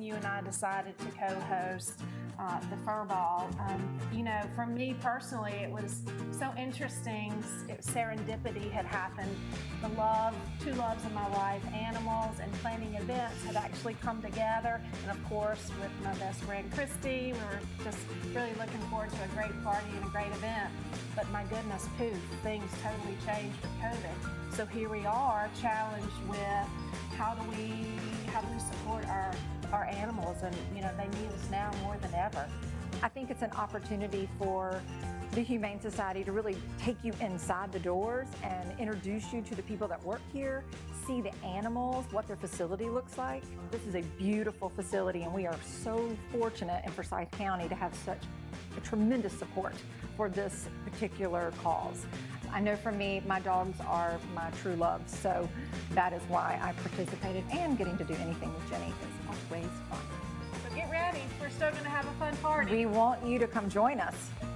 when you and I decided to co-host the Furr Ball. You know, for me personally, it was so interesting. Serendipity had happened. Two loves in my life, animals and planning events, had actually come together. And of course, with my best friend Christy, we were just really looking forward to a great party and a great event. But my goodness, poof, things totally changed with COVID. So here we are, challenged with how do we support our animals, and you know, they need us now more than ever. I think it's an opportunity for the Humane Society to really take you inside the doors and introduce you to the people that work here, see the animals, what their facility looks like. This is a beautiful facility, and we are so fortunate in Forsyth County to have such a tremendous support for this particular cause. I know for me, my dogs are my true love, so that is why I participated, and getting to do anything with Jenny is always fun. So get ready, we're still gonna have a fun party. We want you to come join us. And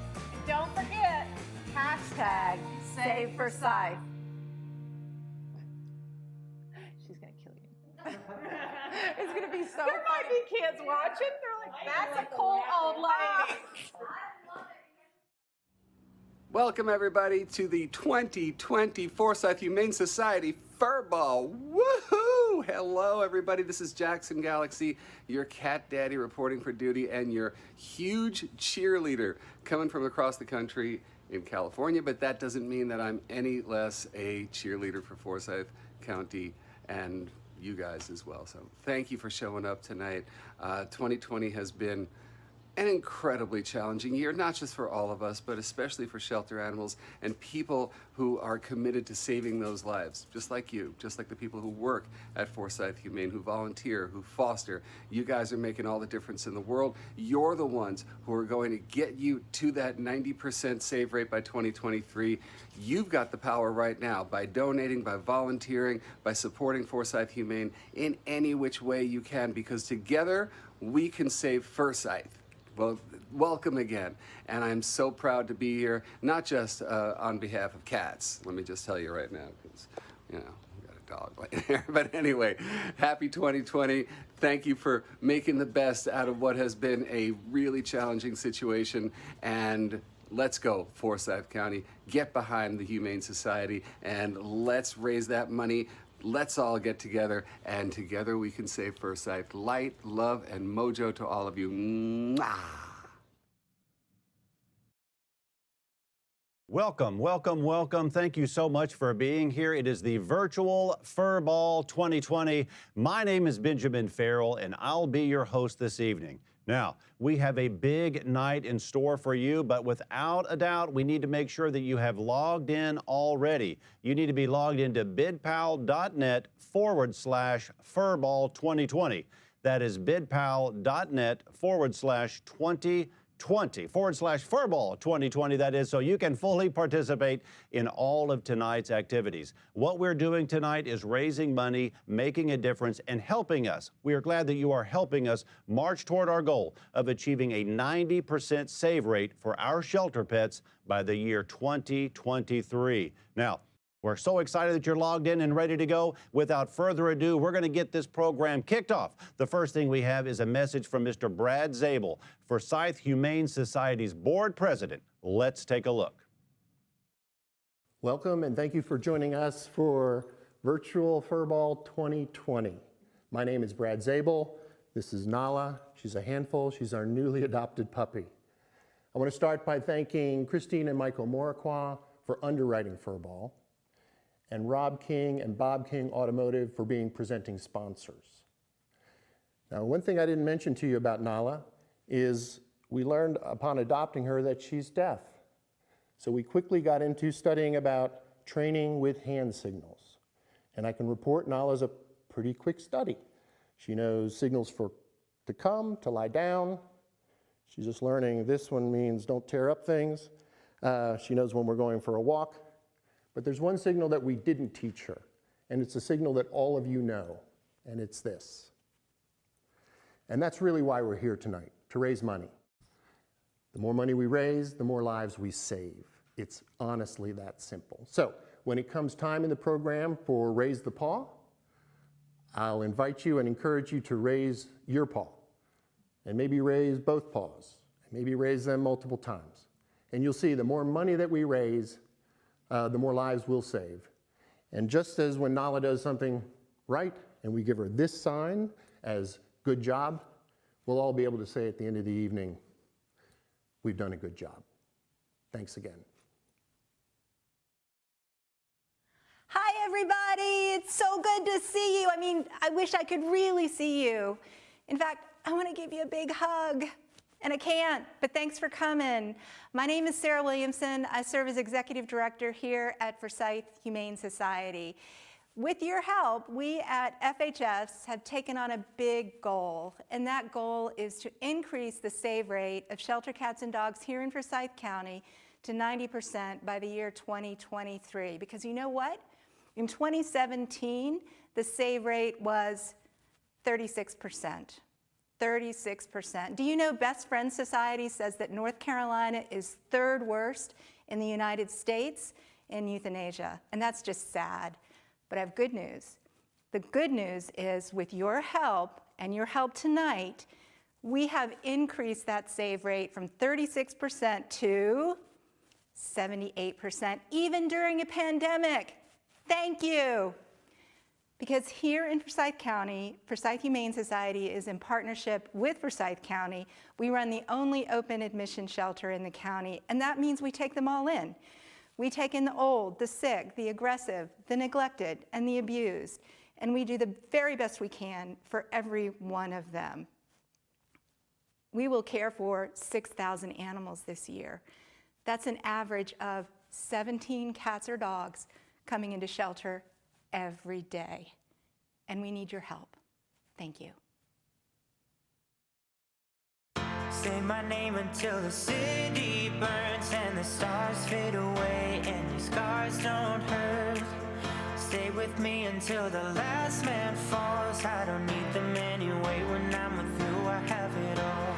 don't forget, hashtag Save Forsyth. She's gonna kill you. It's gonna be so There might be kids watching, they're like, that's a cool old lady. Welcome everybody to the 2020 Forsyth Humane Society Furr Ball. Woohoo! Hello everybody, this is Jackson Galaxy, your cat daddy reporting for duty and your huge cheerleader coming from across the country in California, but that doesn't mean that I'm any less a cheerleader for Forsyth County and you guys as well. So thank you for showing up tonight. 2020 has been an incredibly challenging year, not just for all of us, but especially for shelter animals and people who are committed to saving those lives, just like you, just like the people who work at Forsyth Humane, who volunteer, who foster. You guys are making all the difference in the world. You're the ones who are going to get you to that 90% save rate by 2023. You've got the power right now by donating, by volunteering, by supporting Forsyth Humane in any which way you can, because together we can save Forsyth. Well, welcome again, and I'm so proud to be here, not just on behalf of cats, let me just tell you right now, because, you know, we got a dog right there, but anyway, happy 2020. Thank you for making the best out of what has been a really challenging situation, and let's go, Forsyth County. Get behind the Humane Society, and let's raise that money. Let's all get together, and together we can save Forsyth. Light, love, and mojo to all of you. Mwah! Welcome, welcome, welcome. Thank you so much for being here. It is the virtual Furr Ball 2020. My name is Benjamin Farrell, and I'll be your host this evening. Now, we have a big night in store for you, but without a doubt, we need to make sure that you have logged in already. You need to be logged into bidpal.net/Furrball2020. That is bidpal.net/2020. /Furball 2020, that is, so you can fully participate in all of tonight's activities. What we're doing tonight is raising money, making a difference, and helping us. We are glad that you are helping us march toward our goal of achieving a 90% save rate for our shelter pets by the year 2023. Now, we're so excited that you're logged in and ready to go. Without further ado, we're going to get this program kicked off. The first thing we have is a message from Mr. Brad Zabel, Forsyth Humane Society's board president. Let's take a look. Welcome, and thank you for joining us for Virtual Furr Ball 2020. My name is Brad Zabel. This is Nala. She's a handful. She's our newly adopted puppy. I want to start by thanking Christine and Michael Moraqua for underwriting Furr Ball, and Rob King and Bob King Automotive for being presenting sponsors. Now, one thing I didn't mention to you about Nala is we learned upon adopting her that she's deaf. So we quickly got into studying about training with hand signals. And I can report Nala's a pretty quick study. She knows signals for to come, to lie down. She's just learning this one means don't tear up things. She knows when we're going for a walk. But there's one signal that we didn't teach her, and it's a signal that all of you know, and it's this. And that's really why we're here tonight, to raise money. The more money we raise, the more lives we save. It's honestly that simple. So when it comes time in the program for Raise the Paw, I'll invite you and encourage you to raise your paw, and maybe raise both paws, and maybe raise them multiple times. And you'll see the more money that we raise, the more lives we'll save. And just as when Nala does something right, and we give her this sign as good job, we'll all be able to say at the end of the evening, we've done a good job. Thanks again. Hi, everybody. It's so good to see you. I mean, I wish I could really see you. In fact, I want to give you a big hug, and I can't, but thanks for coming. My name is Sarah Williamson. I serve as Executive Director here at Forsyth Humane Society. With your help, we at FHS have taken on a big goal, and that goal is to increase the save rate of shelter cats and dogs here in Forsyth County to 90% by the year 2023. Because you know what? In 2017, the save rate was 36%. 36%. Do you know Best Friends Society says that North Carolina is third worst in the United States in euthanasia? And that's just sad. But I have good news. The good news is with your help and your help tonight, we have increased that save rate from 36% to 78%, even during a pandemic. Thank you. Because here in Forsyth County, Forsyth Humane Society is in partnership with Forsyth County. We run the only open admission shelter in the county, and that means we take them all in. We take in the old, the sick, the aggressive, the neglected, and the abused, and we do the very best we can for every one of them. We will care for 6,000 animals this year. That's an average of 17 cats or dogs coming into shelter every day, and we need your help. Thank you. Say my name until the city burns and the stars fade away and your scars don't hurt. Stay with me until the last man falls. I don't need them anyway. When I'm with you, I have it all.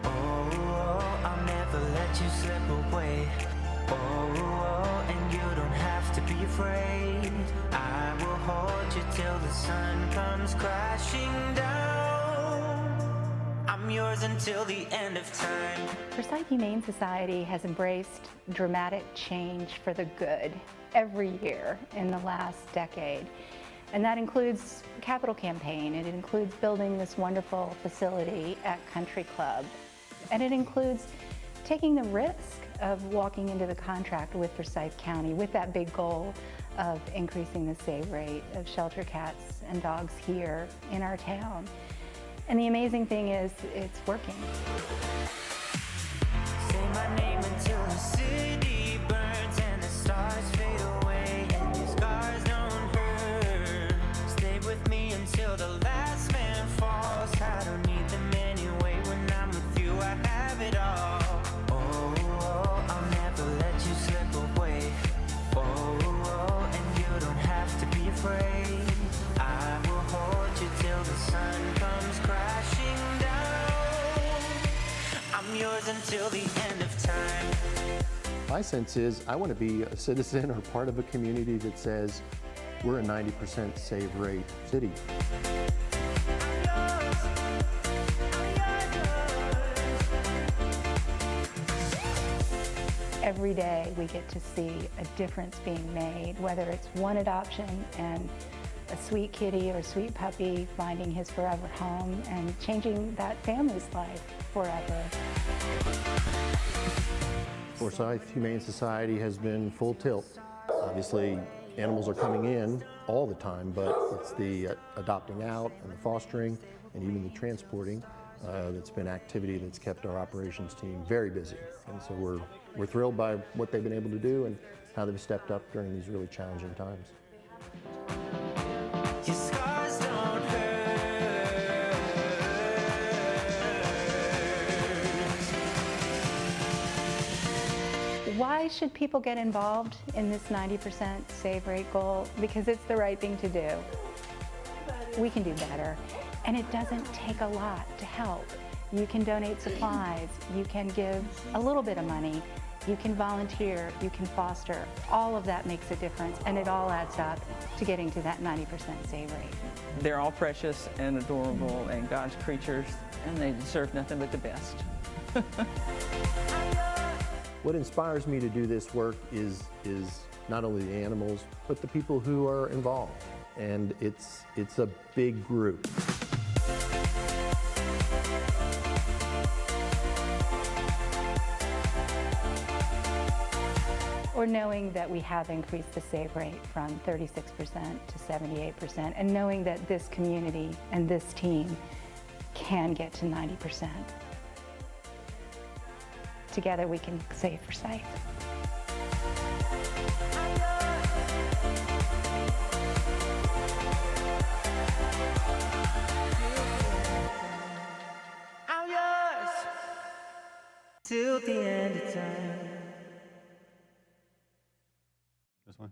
Oh, I'll never let you slip away. Oh, and you don't have to be afraid. I will hold you till the sun comes crashing down. I'm yours until the end of time. Forsyth Humane Society has embraced dramatic change for the good every year in the last decade. And that includes a capital campaign, and it includes building this wonderful facility at Country Club. And it includes taking the risk of walking into the contract with Forsyth County with that big goal of increasing the save rate of shelter cats and dogs here in our town. And the amazing thing is, it's working. Say my name until the city burns and the stars fade away and your scars don't hurt. Stay with me until the last man falls. I don't need them anyway. When I'm with you, I have it all. Oh, I'll never let you slip away. Oh, and you don't have to be afraid. I will hold you till the sun comes crashing down. I'm yours until the end of time. My sense is I want to be a citizen or part of a community that says we're a 90% save rate city. Every day we get to see a difference being made, whether it's one adoption and a sweet kitty or sweet puppy finding his forever home and changing that family's life forever. Forsyth Humane Society has been full tilt. Obviously, animals are coming in all the time, but it's the adopting out and the fostering and even the transporting that's been activity that's kept our operations team very busy. And so we're thrilled by what they've been able to do and how they've stepped up during these really challenging times. Your scars don't hurt. Why should people get involved in this 90% save rate goal? Because it's the right thing to do. We can do better. And it doesn't take a lot to help. You can donate supplies, you can give a little bit of money, you can volunteer, you can foster. All of that makes a difference, and it all adds up to getting to that 90% save rate. They're all precious and adorable and God's creatures, and they deserve nothing but the best. What inspires me to do this work is not only the animals, but the people who are involved. And it's a big group. Or knowing that we have increased the save rate from 36% to 78%, and knowing that this community and this team can get to 90%. Together we can save for sight. I'm yours till the end of time. This one.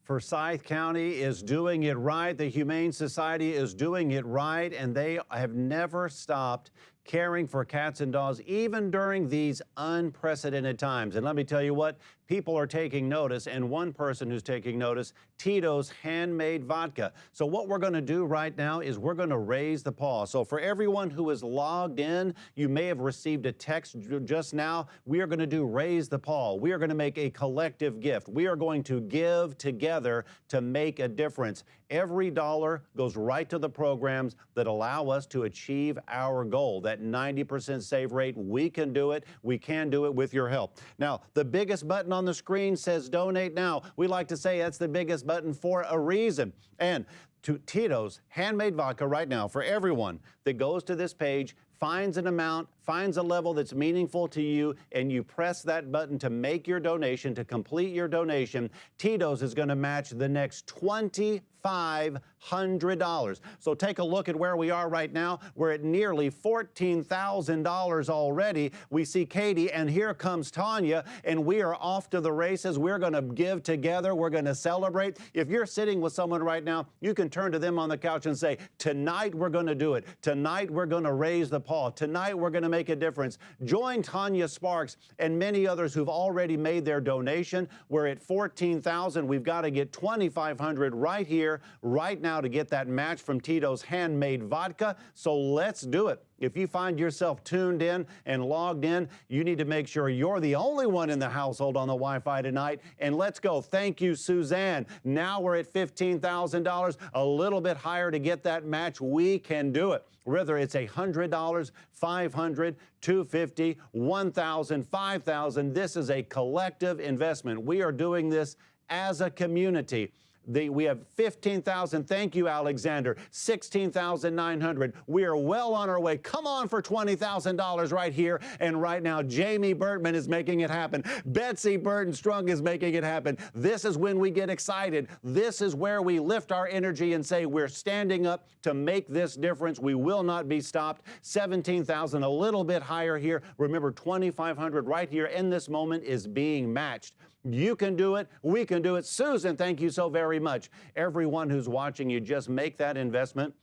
Forsyth County is doing it right. The Humane Society is doing it right, and they have never stopped caring for cats and dogs, even during these unprecedented times. And let me tell you what, people are taking notice, and one person who's taking notice, Tito's Handmade Vodka. So what we're going to do right now is we're going to raise the paw. So for everyone who is logged in, you may have received a text just now. We are going to do Raise the Paw. We are going to make a collective gift. We are going to give together to make a difference. Every dollar goes right to the programs that allow us to achieve our goal, that 90% save rate. We can do it. We can do it with your help. Now, the biggest button on the screen says Donate Now. We like to say that's the biggest button for a reason. And to Tito's Handmade Vodka right now, for everyone that goes to this page, finds an amount, finds a level that's meaningful to you, and you press that button to make your donation, to complete your donation, Tito's is going to match the next $2,500. So take a look at where we are right now. We're at nearly $14,000 already. We see Katie, and here comes Tanya, and we are off to the races. We're going to give together. We're going to celebrate. If you're sitting with someone right now, you can turn to them on the couch and say, tonight we're going to do it. Tonight we're going to raise the paw. Tonight we're going to make a difference. Join Tanya Sparks and many others who've already made their donation. We're at $14,000. We've got to get $2,500 right here, right now, to get that match from Tito's Handmade Vodka. So let's do it. If you find yourself tuned in and logged in, you need to make sure you're the only one in the household on the Wi-Fi tonight. And let's go. Thank you, Suzanne. Now we're at $15,000, a little bit higher to get that match. We can do it. Whether it's $100, $500, $250, $1,000, $5,000, this is a collective investment. We are doing this as a community. We have $15,000. Thank you, Alexander. $16,900. We are well on our way. Come on for $20,000 right here and right now. Jamie Bertman is making it happen. Betsy Burton Strong is making it happen. This is when we get excited. This is where we lift our energy and say we're standing up to make this difference. We will not be stopped. $17,000, a little bit higher here. Remember, $2,500 right here in this moment is being matched. You can do it. We can do it. Susan, thank you so very much. Everyone who's watching, you just make that investment.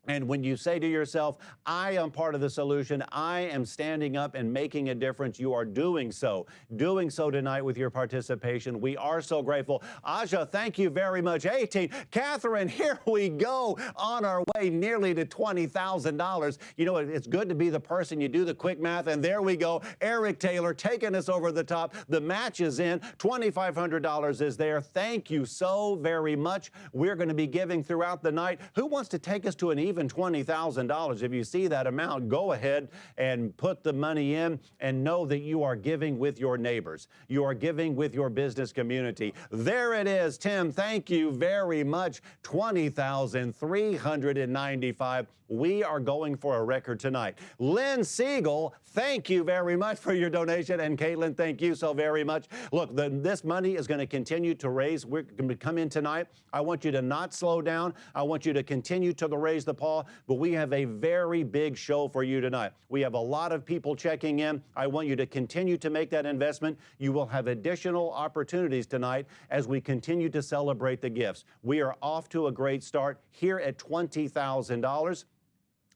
And when you say to yourself, I am part of the solution, I am standing up and making a difference, you are doing so tonight with your participation. We are so grateful. Aja, thank you very much. 18. Catherine, here we go on our way nearly to $20,000. You know, it's good to be the person, you do the quick math, and there we go. Eric Taylor taking us over the top. The match is in. $2,500 is there. Thank you so very much. We're going to be giving throughout the night. Who wants to take us to an even $20,000. If you see that amount, go ahead and put the money in and know that you are giving with your neighbors. You are giving with your business community. There it is, Tim. Thank you very much. $20,395. We are going for a record tonight. Lynn Siegel, thank you very much for your donation. And Caitlin, thank you so very much. Look, this money is going to continue to raise. We're going to come in tonight. I want you to not slow down. I want you to continue to raise the paw. But we have a very big show for you tonight. We have a lot of people checking in. I want you to continue to make that investment. You will have additional opportunities tonight as we continue to celebrate the gifts. We are off to a great start here at $20,000.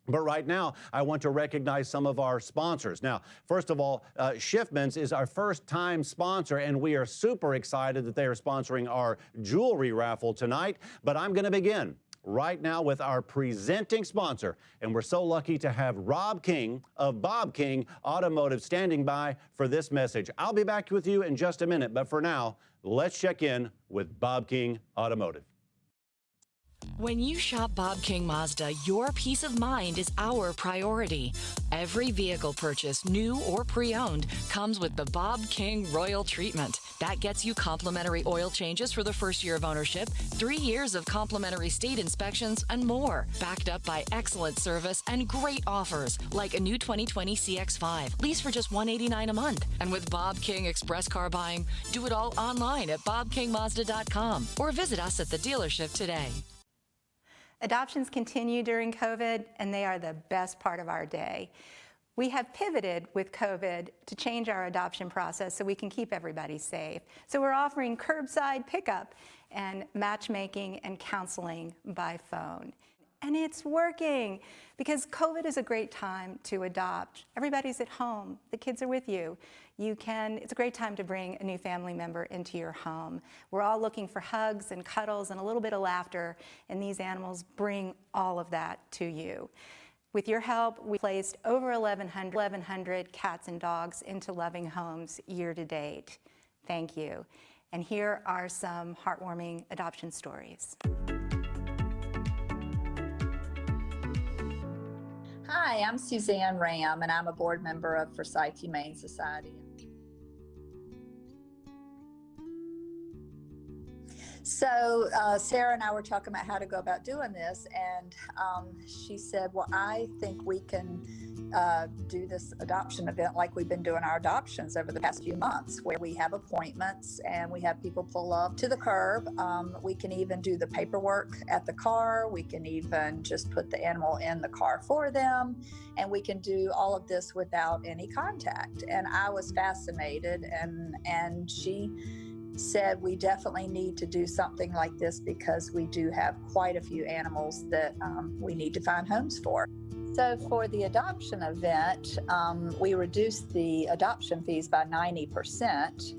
But right now, I want to recognize some of our sponsors. Now, first of all, Schiffman's is our first-time sponsor, and we are super excited that they are sponsoring our jewelry raffle tonight. But I'm going to begin right now with our presenting sponsor, and we're so lucky to have Rob King of Bob King Automotive standing by for this message. I'll be back with you in just a minute, but for now, let's check in with Bob King Automotive. When you shop Bob King Mazda, your peace of mind is our priority. Every vehicle purchase, new or pre-owned, comes with the Bob King Royal Treatment. That gets you complimentary oil changes for the first year of ownership, 3 years of complimentary state inspections, and more. Backed up by excellent service and great offers, like a new 2020 CX-5, lease for just $189 a month. And with Bob King Express Car Buying, do it all online at bobkingmazda.com or visit us at the dealership today. Adoptions continue during COVID, and they are the best part of our day. We have pivoted with COVID to change our adoption process so we can keep everybody safe. So we're offering curbside pickup and matchmaking and counseling by phone. And it's working because COVID is a great time to adopt. Everybody's at home. The kids are with you. It's a great time to bring a new family member into your home. We're all looking for hugs and cuddles and a little bit of laughter, and these animals bring all of that to you. With your help, we placed over 1,100 cats and dogs into loving homes year to date. Thank you. And here are some heartwarming adoption stories. Hi, I'm Suzanne Ram, and I'm a board member of Forsyth Humane Society. So Sarah and I were talking about how to go about doing this, and she said, well, I think we can do this adoption event like we've been doing our adoptions over the past few months, where we have appointments and we have people pull up to the curb. We can even do the paperwork at the car. We can even just put the animal in the car for them, and we can do all of this without any contact. And I was fascinated, and she said we definitely need to do something like this because we do have quite a few animals that we need to find homes for. So for the adoption event, we reduced the adoption fees by 90%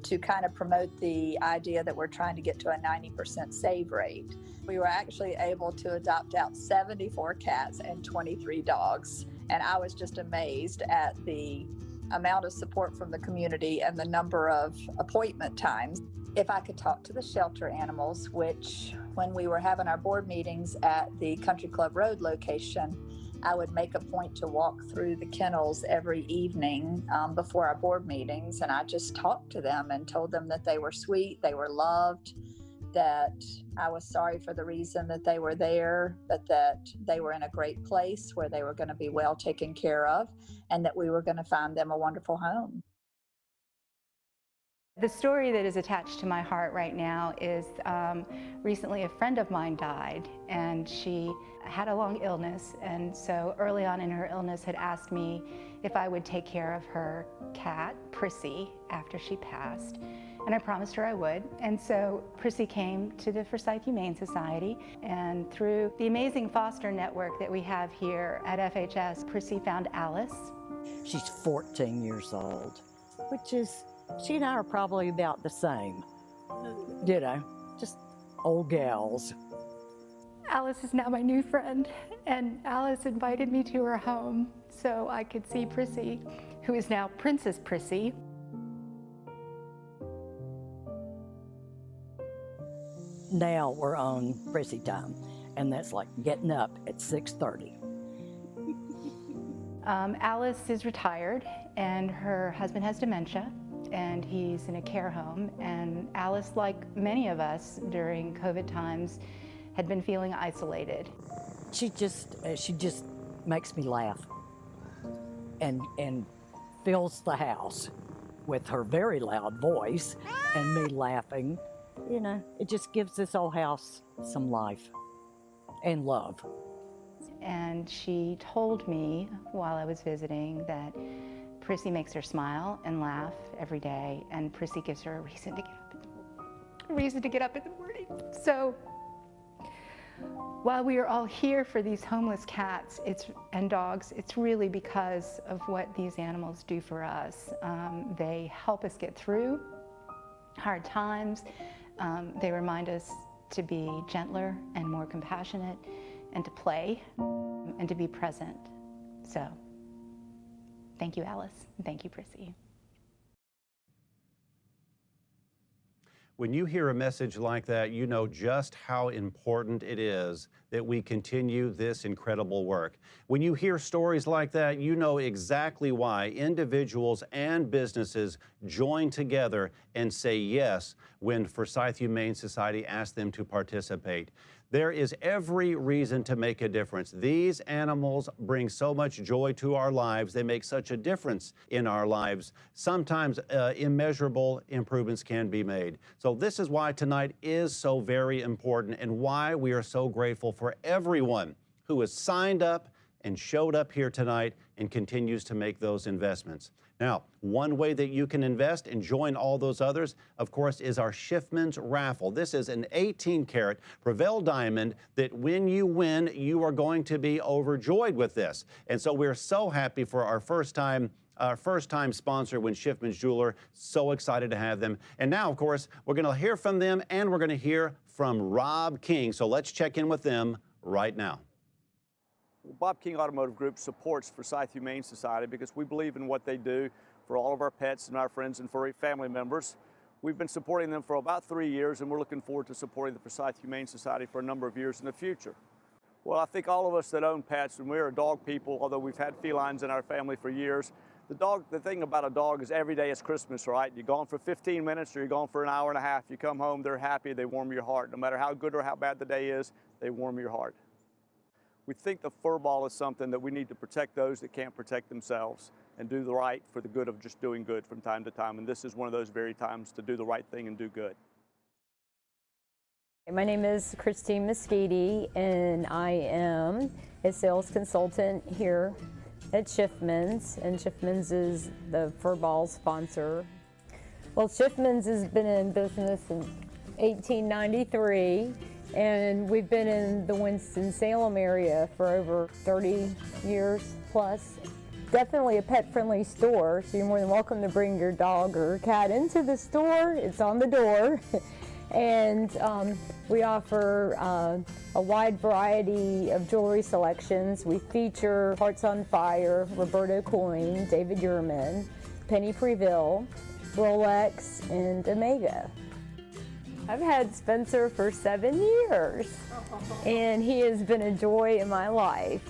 to kind of promote the idea that we're trying to get to a 90% save rate. We were actually able to adopt out 74 cats and 23 dogs, and I was just amazed at the amount of support from the community and the number of appointment times. If I could talk to the shelter animals, which when we were having our board meetings at the Country Club Road location, I would make a point to walk through the kennels every evening before our board meetings, and I just talked to them and told them that they were sweet, they were loved, that I was sorry for the reason that they were there, but that they were in a great place where they were going to be well taken care of, and that we were going to find them a wonderful home. The story that is attached to my heart right now is recently a friend of mine died, and she had a long illness, and so early on in her illness had asked me if I would take care of her cat, Prissy, after she passed. And I promised her I would. And so Prissy came to the Forsyth Humane Society, and through the amazing foster network that we have here at FHS, Prissy found Alice. She's 14 years old, which is, she and I are probably about the same, just old gals. Alice is now my new friend, and Alice invited me to her home so I could see Prissy, who is now Princess Prissy. Now we're on Prissy time, and that's like getting up at 6:30. Alice is retired, and her husband has dementia, and he's in a care home. And Alice, like many of us during COVID times, had been feeling isolated. She just makes me laugh, and fills the house with her very loud voice and me laughing. You know, it just gives this old house some life and love. And she told me while I was visiting that Prissy makes her smile and laugh every day, and Prissy gives her a reason to get up in the morning. So while we are all here for these homeless cats and dogs, it's really because of what these animals do for us. They help us get through hard times. They remind us to be gentler and more compassionate, and to play and to be present. So, thank you, Alice, and thank you, Prissy. When you hear a message like that, you know just how important it is that we continue this incredible work. When you hear stories like that, you know exactly why individuals and businesses join together and say yes when Forsyth Humane Society asks them to participate. There is every reason to make a difference. These animals bring so much joy to our lives. They make such a difference in our lives. Sometimes immeasurable improvements can be made. So this is why tonight is so very important, and why we are so grateful for everyone who has signed up and showed up here tonight and continues to make those investments. Now, one way that you can invest and join all those others, of course, is our Schiffman's raffle. This is an 18-karat Prevail diamond that when you win, you are going to be overjoyed with this. And so we're so happy for our first-time sponsor, Win Schiffman's Jeweler. So excited to have them. And now, of course, we're going to hear from them, and we're going to hear from Rob King. So let's check in with them right now. Bob King Automotive Group supports Forsyth Humane Society because we believe in what they do for all of our pets and our friends and furry family members. We've been supporting them for about 3 years, and we're looking forward to supporting the Forsyth Humane Society for a number of years in the future. Well, I think all of us that own pets, and we're dog people, although we've had felines in our family for years, the thing about a dog is every day is Christmas, right? You're gone for 15 minutes or you're gone for an hour and a half. You come home, they're happy, they warm your heart. No matter how good or how bad the day is, they warm your heart. We think the fur ball is something that we need to protect those that can't protect themselves and do the right for the good of just doing good from time to time. And this is one of those very times to do the right thing and do good. My name is Christine Muschietti, and I am a sales consultant here at Schiffman's, and Schiffman's is the fur ball sponsor. Well, Schiffman's has been in business since 1893. And we've been in the Winston-Salem area for over 30 years plus. Definitely a pet-friendly store, so you're more than welcome to bring your dog or cat into the store. It's on the door. And we offer a wide variety of jewelry selections. We feature Hearts on Fire, Roberto Coin, David Yurman, Penny Prevail, Rolex, and Omega. I've had Spencer for 7 years, and he has been a joy in my life.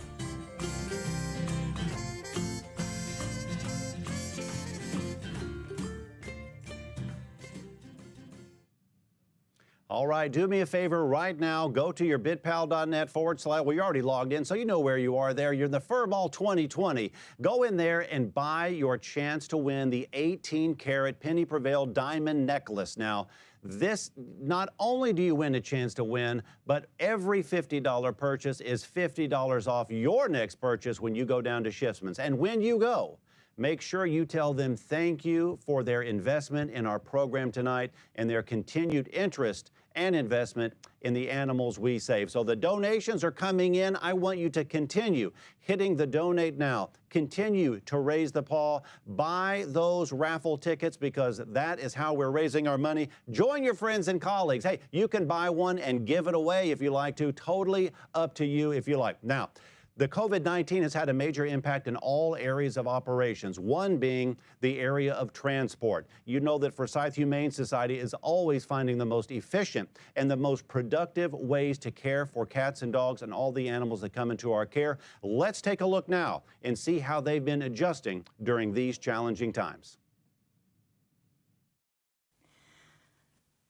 All right, do me a favor right now. Go to your bitpal.net/. Well, you're already logged in, so you know where you are there. You're in the Furball 2020. Go in there and buy your chance to win the 18-karat Penny Prevail diamond necklace. Now, this, not only do you win a chance to win, but every $50 purchase is $50 off your next purchase when you go down to Schiffman's. And when you go, make sure you tell them thank you for their investment in our program tonight and their continued interest and investment in the animals we save. So the donations are coming in. I want you to continue hitting the donate now. Continue to raise the paw. Buy those raffle tickets, because that is how we're raising our money. Join your friends and colleagues. Hey, you can buy one and give it away if you like to. Totally up to you if you like. Now, the COVID-19 has had a major impact in all areas of operations, one being the area of transport. You know that Forsyth Humane Society is always finding the most efficient and the most productive ways to care for cats and dogs and all the animals that come into our care. Let's take a look now and see how they've been adjusting during these challenging times.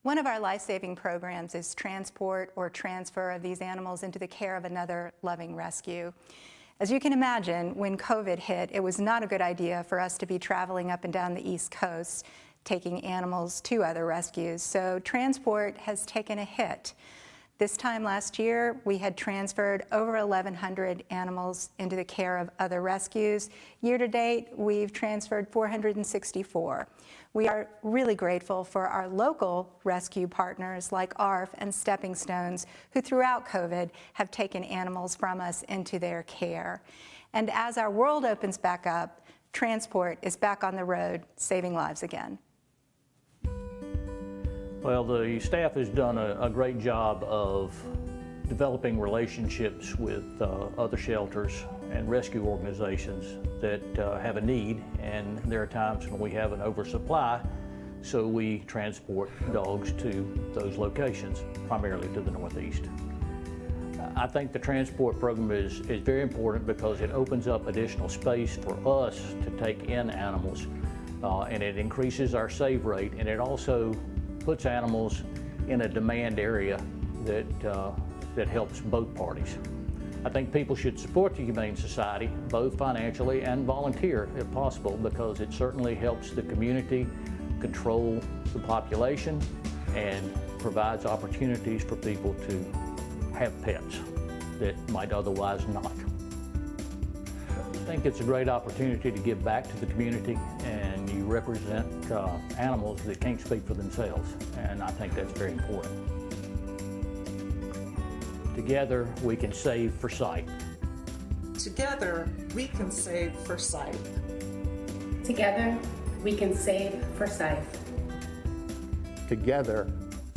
One of our life-saving programs is transport or transfer of these animals into the care of another loving rescue. As you can imagine, when COVID hit, it was not a good idea for us to be traveling up and down the East Coast, taking animals to other rescues. So transport has taken a hit. This time last year, we had transferred over 1,100 animals into the care of other rescues. Year to date, we've transferred 464. We are really grateful for our local rescue partners like ARF and Stepping Stones, who throughout COVID have taken animals from us into their care. And as our world opens back up, transport is back on the road, saving lives again. Well, the staff has done a great job of developing relationships with other shelters and rescue organizations that have a need, and there are times when we have an oversupply, so we transport dogs to those locations, primarily to the Northeast. I think the transport program is very important because it opens up additional space for us to take in animals, and it increases our save rate, and it also puts animals in a demand area that helps both parties. I think people should support the Humane Society, both financially and volunteer if possible, because it certainly helps the community control the population and provides opportunities for people to have pets that might otherwise not. I think it's a great opportunity to give back to the community, and you represent animals that can't speak for themselves, and I think that's very important. Together, we can save for sight. Together, we can save for sight. Together, we can save for sight. Together,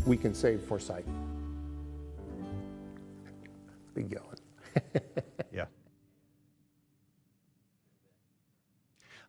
we can save for sight. Be going. Yeah.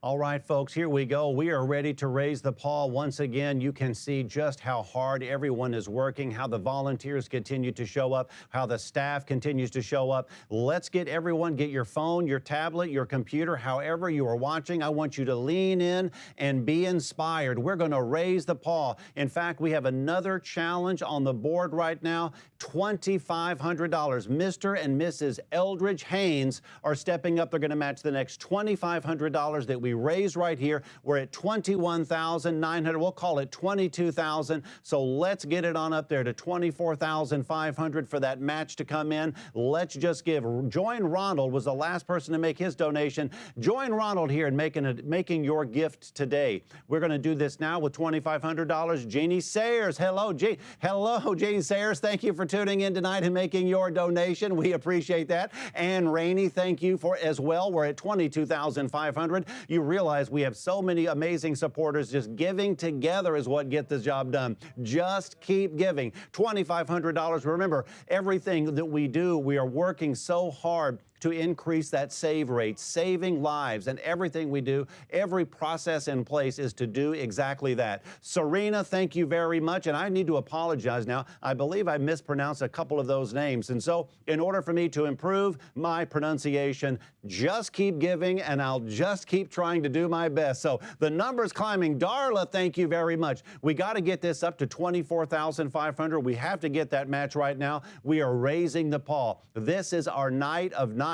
All right, folks, here we go. We are ready to raise the paw. Once again, you can see just how hard everyone is working, how the volunteers continue to show up, how the staff continues to show up. Let's get everyone, get your phone, your tablet, your computer, however you are watching. I want you to lean in and be inspired. We're going to raise the paw. In fact, we have another challenge on the board right now, $2,500. Mr. and Mrs. Eldridge Haynes are stepping up. They're going to match the next $2,500 that we raised right here. We're at $21,900. We'll call it $22,000. So let's get it on up there to $24,500 for that match to come in. Let's just give. Join Ronald was the last person to make his donation. Join Ronald here in making your gift today. We're going to do this now with $2,500. Jeannie Sayers. Hello, Jeannie Sayers. Thank you for tuning in tonight and making your donation. We appreciate that. And Rainey, thank you for as well. We're at $22,500. You realize we have so many amazing supporters. Just giving together is what gets the job done. Just keep giving. $2,500. Remember, everything that we do, we are working so hard to increase that save rate, saving lives, and everything we do, every process in place is to do exactly that. Serena, thank you very much, and I need to apologize now. I believe I mispronounced a couple of those names, and so in order for me to improve my pronunciation, just keep giving, and I'll just keep trying to do my best. So the number's climbing. Darla, thank you very much. We got to get this up to $24,500. We have to get that match right now. We are raising the paw. This is our night of nights.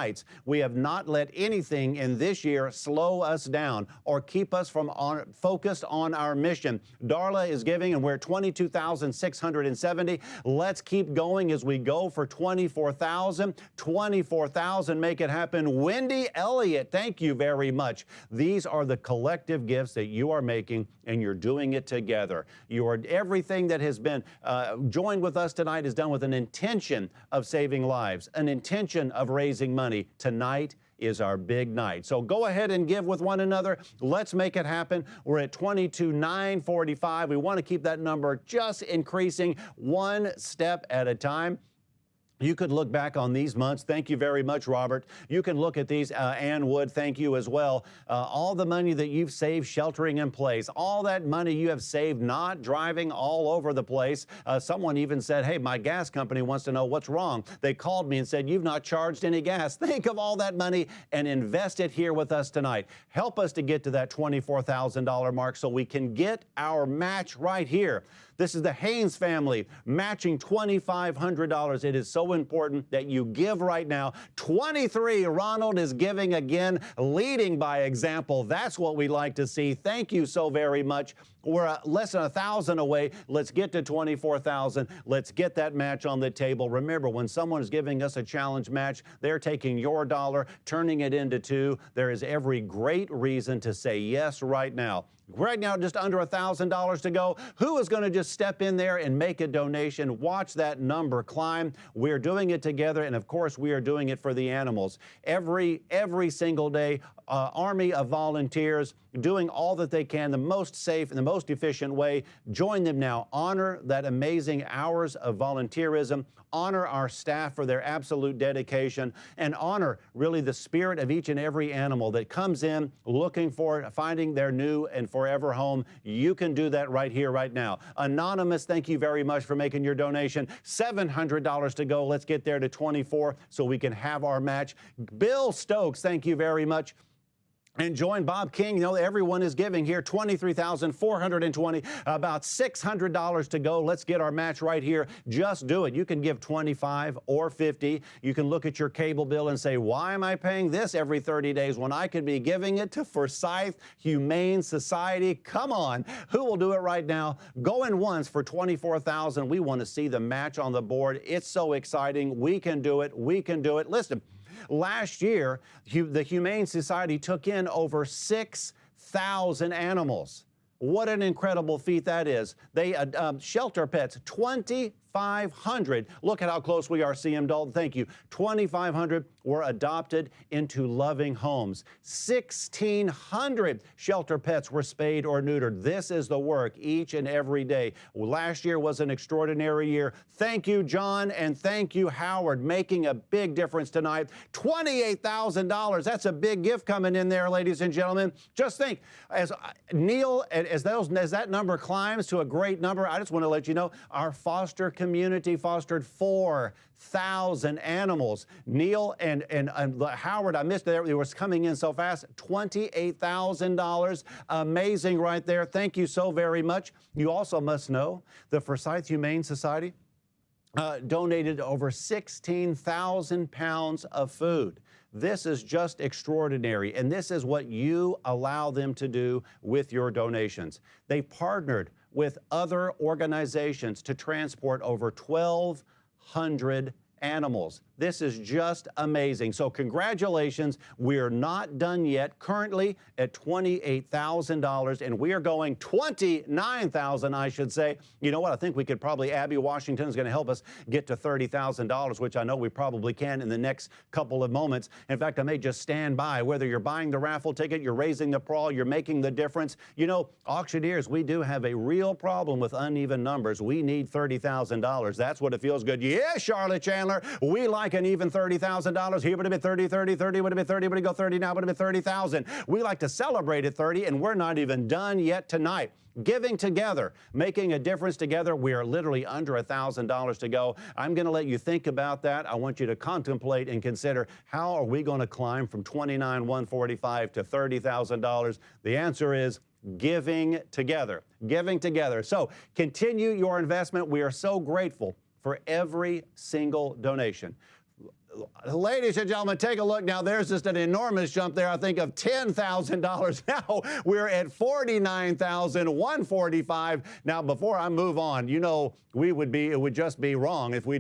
We have not let anything in this year slow us down or keep us from focused on our mission. Darla is giving, and we're at $22,670. Let's keep going as we go for $24,000. $24,000, make it happen. Wendy Elliott, thank you very much. These are the collective gifts that you are making, and you're doing it together. Everything that has been joined with us tonight is done with an intention of saving lives, an intention of raising money. Tonight is our big night. So go ahead and give with one another. Let's make it happen. We're at $22,945. We want to keep that number just increasing one step at a time. You could look back on these months. Thank you very much, Robert. You can look at these. Ann Wood, thank you as well. All the money that you've saved sheltering in place, all that money you have saved not driving all over the place. Someone even said, hey, my gas company wants to know what's wrong. They called me and said, you've not charged any gas. Think of all that money and invest it here with us tonight. Help us to get to that $24,000 mark so we can get our match right here. This is the Haynes family matching $2,500. It is so important that you give right now. 23, Ronald is giving again, leading by example. That's what we like to see. Thank you so very much. We're less than 1,000 away. Let's get to 24,000. Let's get that match on the table. Remember, when someone is giving us a challenge match, they're taking your dollar, turning it into two. There is every great reason to say yes right now. Right now, just under $1,000 to go. Who is going to just step in there and make a donation? Watch that number climb. We're doing it together, and of course, we are doing it for the animals. Every single day, army of volunteers doing all that they can, the most safe and the most efficient way. Join them now. Honor that amazing hours of volunteerism. Honor our staff for their absolute dedication, and honor really the spirit of each and every animal that comes in looking for, finding their new and forever home. You can do that right here, right now. Anonymous, thank you very much for making your donation. $700 to go. Let's get there to 24 so we can have our match. Bill Stokes, thank you very much. And join Bob King. You know, everyone is giving here, $23,420, about $600 to go. Let's get our match right here. Just do it. You can give $25 or $50. You can look at your cable bill and say, why am I paying this every 30 days when I could be giving it to Forsyth Humane Society? Come on. Who will do it right now? Going once for $24,000. We want to see the match on the board. It's so exciting. We can do it. We can do it. Listen. Last year, the Humane Society took in over 6,000 animals. What an incredible feat that is. They shelter pets, 2,500. Look at how close we are, CM Dalton. Thank you. 2,500 were adopted into loving homes. 1,600 shelter pets were spayed or neutered. This is the work each and every day. Last year was an extraordinary year. Thank you, John, and thank you, Howard, making a big difference tonight. $28,000. That's a big gift coming in there, ladies and gentlemen. Just think, as Neil, as that number climbs to a great number, I just want to let you know our foster community fostered 4,000 animals. Neil and Howard, I missed it. It was coming in so fast. $28,000. Amazing right there. Thank you so very much. You also must know the Forsyth Humane Society donated over 16,000 pounds of food. This is just extraordinary, and this is what you allow them to do with your donations. They partnered with other organizations to transport over 1,200 animals. This is just amazing. So congratulations. We're not done yet. Currently at $28,000, and we are going $29,000, I should say. You know what? I think we could probably, Abby Washington is going to help us get to $30,000, which I know we probably can in the next couple of moments. In fact, I may just stand by. Whether you're buying the raffle ticket, you're raising the prawl, you're making the difference. You know, auctioneers, we do have a real problem with uneven numbers. We need $30,000. That's what it feels good. Yeah, Charlotte Chandler, we like an even $30,000. Here would have been 30, 30, 30, would have been 30, would it go 30 now, would have been 30,000. We like to celebrate at 30, and we're not even done yet tonight. Giving together, making a difference together. We are literally under $1,000 to go. I'm going to let you think about that. I want you to contemplate and consider, how are we going to climb from $29,145 to $30,000? The answer is giving together. Giving together. So continue your investment. We are so grateful for every single donation. Ladies and gentlemen, take a look now. There's just an enormous jump there, I think, of $10,000. Now we're at $49,145. Now, before I move on, you know, it would just be wrong if we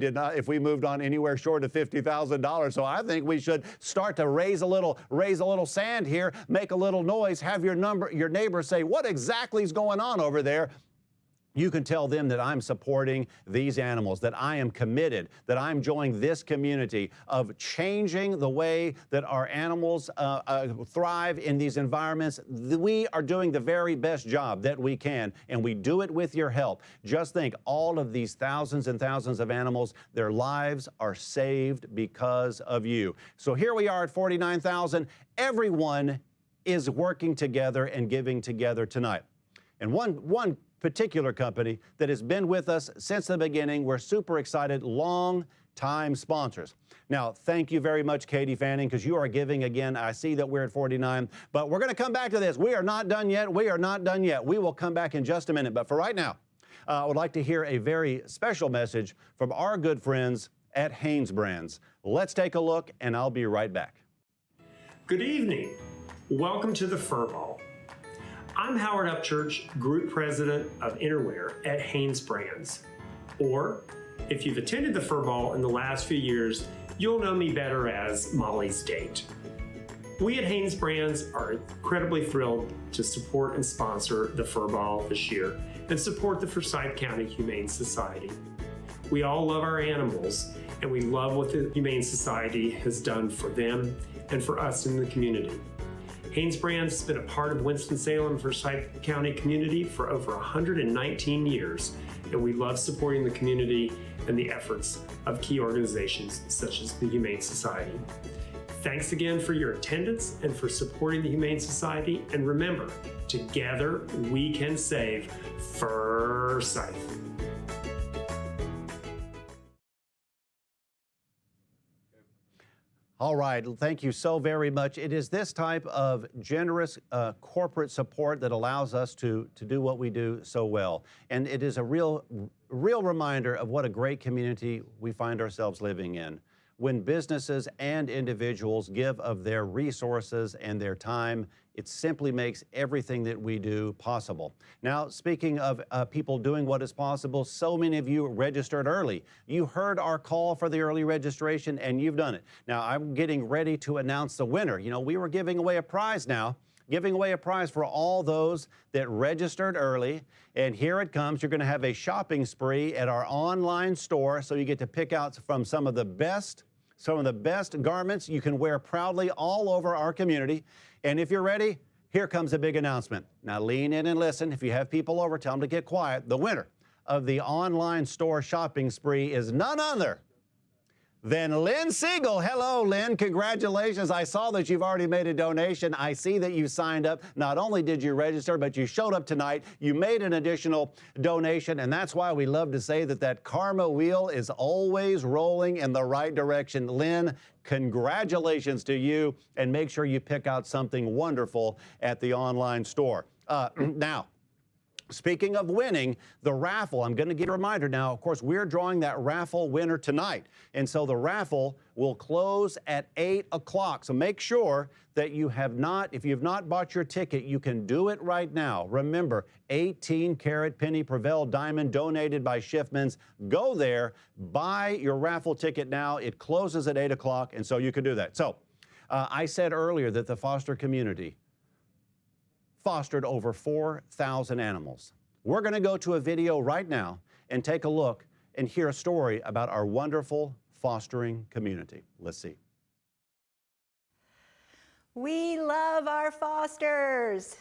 moved on anywhere short of $50,000. So I think we should start to raise a little sand here, make a little noise, have your neighbor say, what exactly is going on over there? You can tell them that I'm supporting these animals, that I am committed, that I'm joining this community of changing the way that our animals thrive in these environments. We are doing the very best job that we can, and we do it with your help. Just think, all of these thousands and thousands of animals, their lives are saved because of you. So here we are at 49,000. Everyone is working together and giving together tonight. And one particular company that has been with us since the beginning. We're super excited, long-time sponsors. Now, thank you very much, Katie Fanning, because you are giving again. I see that we're at 49, but we're going to come back to this. We are not done yet. We are not done yet. We will come back in just a minute, but for right now, I would like to hear a very special message from our good friends at Hanes Brands. Let's take a look, and I'll be right back. Good evening. Welcome to the Furr Ball. I'm Howard Upchurch, Group President of Innerwear at Hanes Brands. Or, if you've attended the Furr Ball in the last few years, you'll know me better as Molly's Date. We at Haynes Brands are incredibly thrilled to support and sponsor the Furr Ball this year and support the Forsyth County Humane Society. We all love our animals, and we love what the Humane Society has done for them and for us in the community. Haynes Brands has been a part of Winston-Salem Forsyth County community for over 119 years, and we love supporting the community and the efforts of key organizations such as the Humane Society. Thanks again for your attendance and for supporting the Humane Society, and remember, together we can save Forsyth. All right, thank you so very much. It is this type of generous corporate support that allows us to do what we do so well. And it is a real reminder of what a great community we find ourselves living in. When businesses and individuals give of their resources and their time, it simply makes everything that we do possible. Now, speaking of people doing what is possible, so many of you registered early. You heard our call for the early registration and you've done it. Now, I'm getting ready to announce the winner. You know, we were giving away a prize now, giving away a prize for all those that registered early. And here it comes. You're going to have a shopping spree at our online store, so you get to pick out from some of the best garments you can wear proudly all over our community. And if you're ready, here comes a big announcement. Now lean in and listen. If you have people over, tell them to get quiet. The winner of the online store shopping spree is none other than Lynn Siegel. Hello, Lynn. Congratulations. I saw that you've already made a donation. I see that you signed up. Not only did you register, but you showed up tonight. You made an additional donation, and that's why we love to say that karma wheel is always rolling in the right direction. Lynn, congratulations to you, and make sure you pick out something wonderful at the online store. Now, speaking of winning, the raffle, I'm going to give a reminder now. Of course, we're drawing that raffle winner tonight. And so the raffle will close at 8 o'clock. So make sure that you have not, if you've not bought your ticket, you can do it right now. Remember, 18-karat penny Prevail diamond donated by Schiffman's. Go there, buy your raffle ticket now. It closes at 8 o'clock, and so you can do that. So I said earlier that the foster community fostered over 4,000 animals. We're going to go to a video right now and take a look and hear a story about our wonderful fostering community. Let's see. We love our fosters.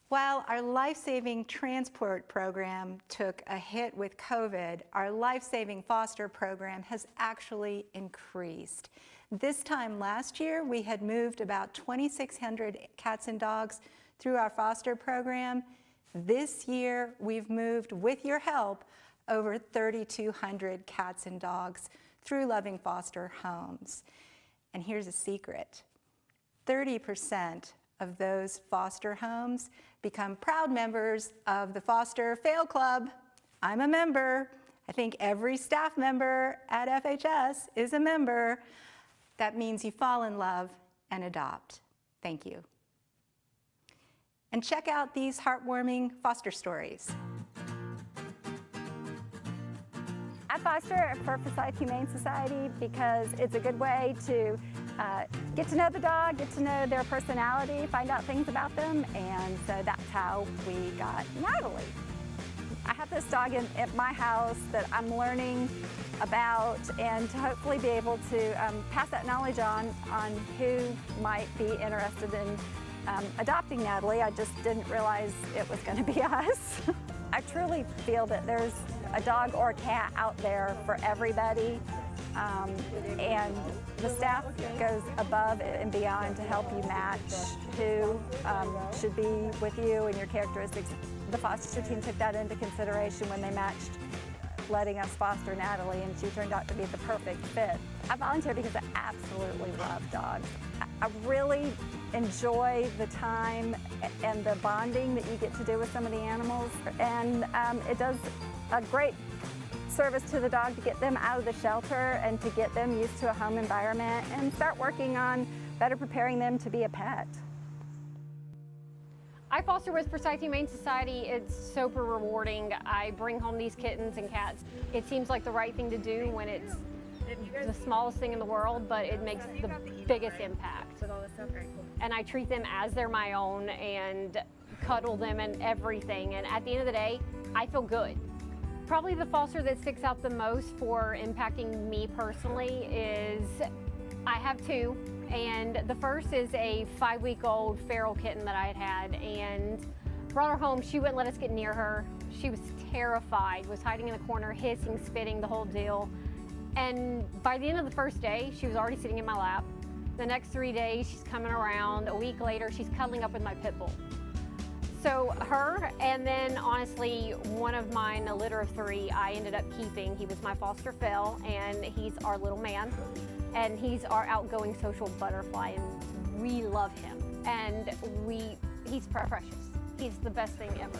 While our life-saving transport program took a hit with COVID, our life-saving foster program has actually increased. This time last year, we had moved about 2,600 cats and dogs through our foster program. This year, we've moved, with your help, over 3,200 cats and dogs through loving foster homes. And here's a secret. 30% of those foster homes become proud members of the Foster Fail Club. I'm a member. I think every staff member at FHS is a member. That means you fall in love and adopt. Thank you. And check out these heartwarming foster stories. I foster for Forsyth Humane Society because it's a good way to get to know the dog, get to know their personality, find out things about them, and so that's how we got Natalie. I have this dog at my house that I'm learning about, and to hopefully be able to pass that knowledge on who might be interested in adopting Natalie. I just didn't realize it was going to be us. I truly feel that there's a dog or a cat out there for everybody, and the staff goes above and beyond to help you match who should be with you and your characteristics. The foster team took that into consideration when they matched letting us foster Natalie, and she turned out to be the perfect fit. I volunteer because I absolutely love dogs. I really enjoy the time and the bonding that you get to do with some of the animals, and it does a great service to the dog to get them out of the shelter and to get them used to a home environment and start working on better preparing them to be a pet. I foster with Forsyth Humane Society. It's super rewarding. I bring home these kittens and cats. It seems like the right thing to do when it's the smallest thing in the world, but it makes the biggest impact. And I treat them as they're my own and cuddle them and everything. And at the end of the day, I feel good. Probably the foster that sticks out the most for impacting me personally is I have two. And the first is a 5-week-old feral kitten that I had and brought her home. She wouldn't let us get near her. She was terrified, was hiding in the corner, hissing, spitting, the whole deal. And by the end of the first day, she was already sitting in my lap. The next 3 days, she's coming around. A week later, she's cuddling up with my pit bull. So her, and then honestly, one of mine, a litter of 3, I ended up keeping. He was my foster Phil, and he's our little man. And he's our outgoing social butterfly, and we love him. And he's precious. He's the best thing ever.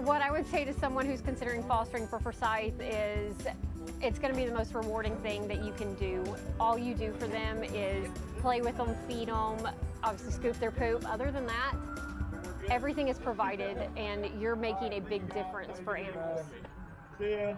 What I would say to someone who's considering fostering for Forsyth is it's going to be the most rewarding thing that you can do. All you do for them is play with them, feed them, obviously scoop their poop. Other than that, everything is provided, and you're making a big difference for animals. Yeah.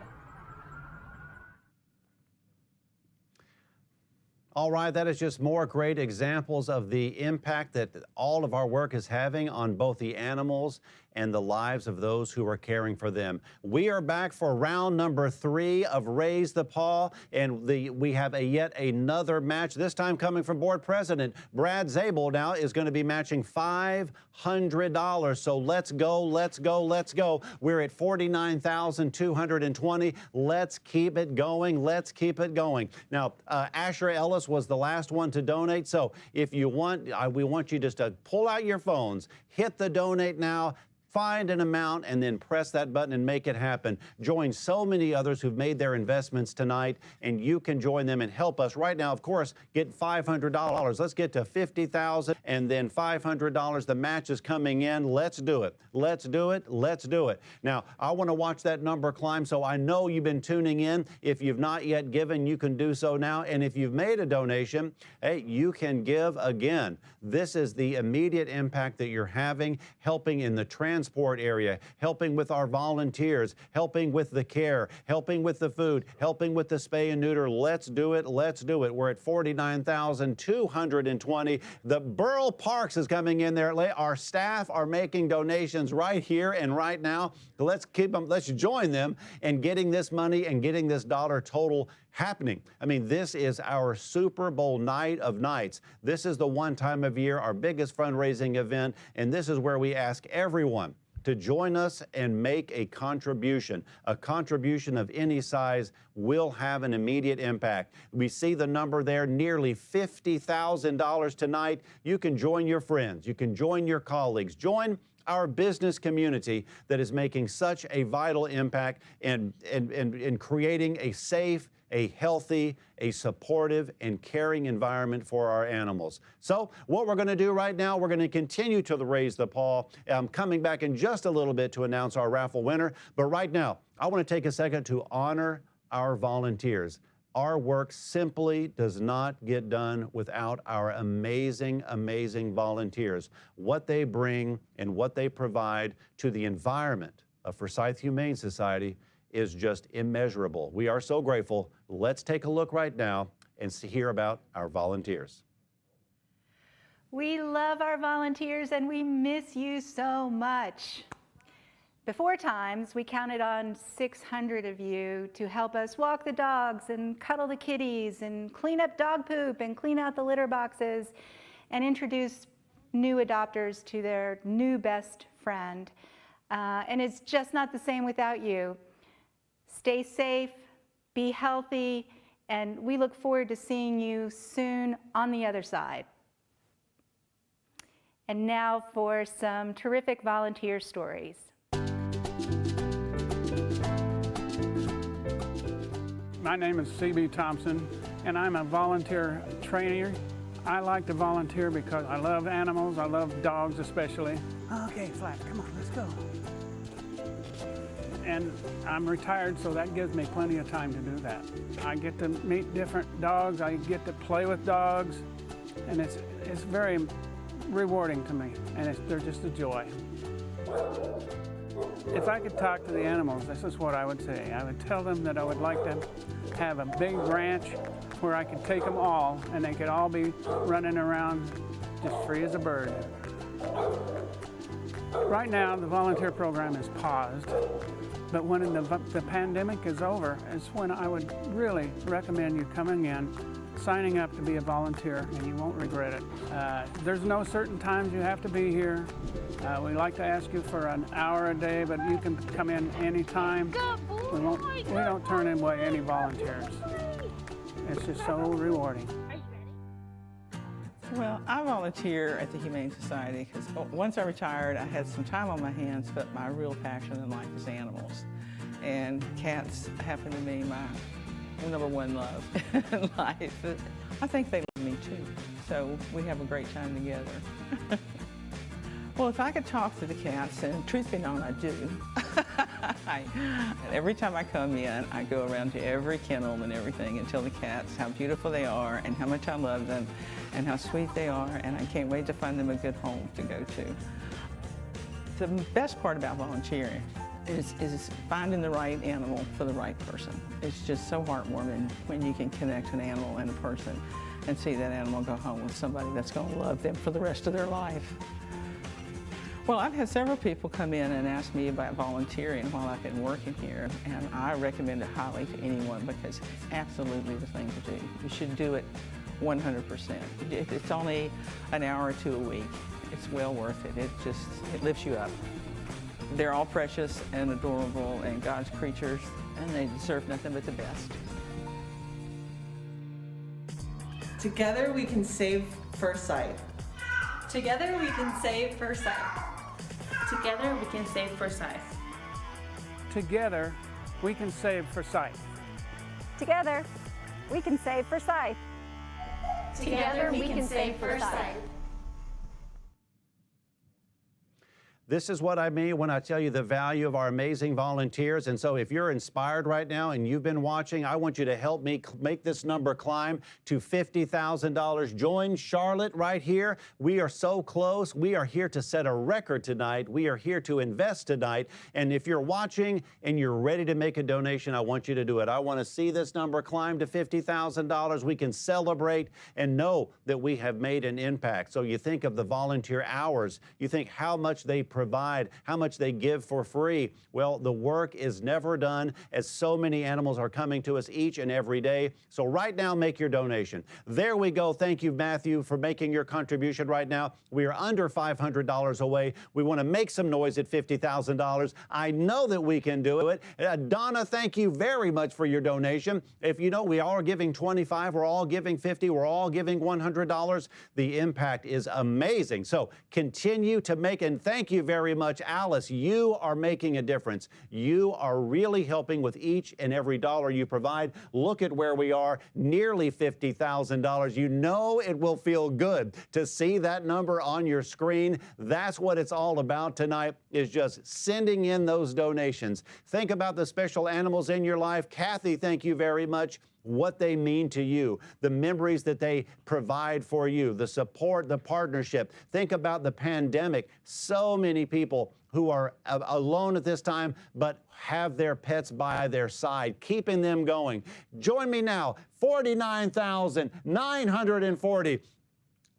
All right, that is just more great examples of the impact that all of our work is having on both the animals and the lives of those who are caring for them. We are back for round number 3 of Raise the Paw, and we have yet another match, this time coming from board president Brad Zabel now is going to be matching $500. So let's go, let's go, let's go. We're at $49,220. Let's keep it going, let's keep it going. Now, Asher Ellis was the last one to donate, so if you want, we want you just to pull out your phones, hit the donate now, find an amount, and then press that button and make it happen. Join so many others who've made their investments tonight, and you can join them and help us right now, of course, get $500. Let's get to $50,000 and then $500. The match is coming in. Let's do it. Let's do it. Let's do it. Now, I want to watch that number climb, so I know you've been tuning in. If you've not yet given, you can do so now. And if you've made a donation, hey, you can give again. This is the immediate impact that you're having, helping in the transport area, helping with our volunteers, helping with the care, helping with the food, helping with the spay and neuter. Let's do it. Let's do it. We're at $49,220. The Burl Parks is coming in there. Our staff are making donations right here and right now. Let's keep them. Let's join them in getting this money and getting this dollar total happening. I mean, this is our Super Bowl night of nights. This is the one time of year, our biggest fundraising event, and this is where we ask everyone to join us and make a contribution. A contribution of any size will have an immediate impact. We see the number there, nearly $50,000 tonight. You can join your friends, you can join your colleagues, join our business community that is making such a vital impact in creating a safe, a healthy, a supportive, and caring environment for our animals. So what we're going to do right now, we're going to continue to raise the paw. I'm coming back in just a little bit to announce our raffle winner. But right now, I want to take a second to honor our volunteers. Our work simply does not get done without our amazing, amazing volunteers. What they bring and what they provide to the environment of Forsyth Humane Society is just immeasurable. We are so grateful. Let's take a look right now and hear about our volunteers. We love our volunteers and we miss you so much. Before times, we counted on 600 of you to help us walk the dogs and cuddle the kitties and clean up dog poop and clean out the litter boxes and introduce new adopters to their new best friend. And it's just not the same without you. Stay safe, be healthy, and we look forward to seeing you soon on the other side. And now for some terrific volunteer stories. My name is C.B. Thompson, and I'm a volunteer trainer. I like to volunteer because I love animals. I love dogs especially. Okay, Flash, come on, let's go. And I'm retired, so that gives me plenty of time to do that. I get to meet different dogs. I get to play with dogs, and it's very rewarding to me, and they're just a joy. If I could talk to the animals, this is what I would say. I would tell them that I would like to have a big ranch where I could take them all and they could all be running around just free as a bird. Right now, the volunteer program is paused, but when the pandemic is over, it's when I would really recommend you coming in, signing up to be a volunteer, and you won't regret it. There's no certain times you have to be here. We like to ask you for an hour a day, but you can come in anytime. We don't turn away any volunteers. It's just so rewarding. Well, I volunteer at the Humane Society because once I retired, I had some time on my hands, but my real passion in life is animals. And cats happen to be my #1 love in life. I think they love me too, so we have a great time together. Well, if I could talk to the cats, and truth be known, I do. Every time I come in, I go around to every kennel and everything and tell the cats how beautiful they are and how much I love them and how sweet they are, and I can't wait to find them a good home to go to. The best part about volunteering is finding the right animal for the right person. It's just so heartwarming when you can connect an animal and a person and see that animal go home with somebody that's going to love them for the rest of their life. Well, I've had several people come in and ask me about volunteering while I've been working here, and I recommend it highly to anyone because it's absolutely the thing to do. You should do it 100%. It's only an hour or two a week. It's well worth it. It lifts you up. They're all precious and adorable and God's creatures, and they deserve nothing but the best. Together we can save Furr. Together we can save Furr. Together we can save Furr. Together, we can save Forsyth. Together, we can save Forsyth. Together we can save Furr. This is what I mean when I tell you the value of our amazing volunteers. And so if you're inspired right now and you've been watching, I want you to help me make this number climb to $50,000. Join Charlotte right here. We are so close. We are here to set a record tonight. We are here to invest tonight. And if you're watching and you're ready to make a donation, I want you to do it. I want to see this number climb to $50,000. We can celebrate and know that we have made an impact. So you think of the volunteer hours. You think how much they provide, how much they give for free. Well, the work is never done as so many animals are coming to us each and every day. So right now, make your donation. There we go. Thank you, Matthew, for making your contribution right now. We are under $500 away. We want to make some noise at $50,000. I know that we can do it. Donna, thank you very much for your donation. If you know, we all are giving $25, we're all giving $50, we're all giving $100. The impact is amazing. So continue to make, and thank you very much, Alice. You are making a difference. You are really helping with each and every dollar you provide. Look at where we are, nearly $50,000. You know it will feel good to see that number on your screen. That's what it's all about tonight, is just sending in those donations. Think about the special animals in your life. Kathy, thank you very much. What they mean to you, the memories that they provide for you, the support, the partnership. Think about the pandemic. So many people who are alone at this time, but have their pets by their side, keeping them going. Join me now, 49,940.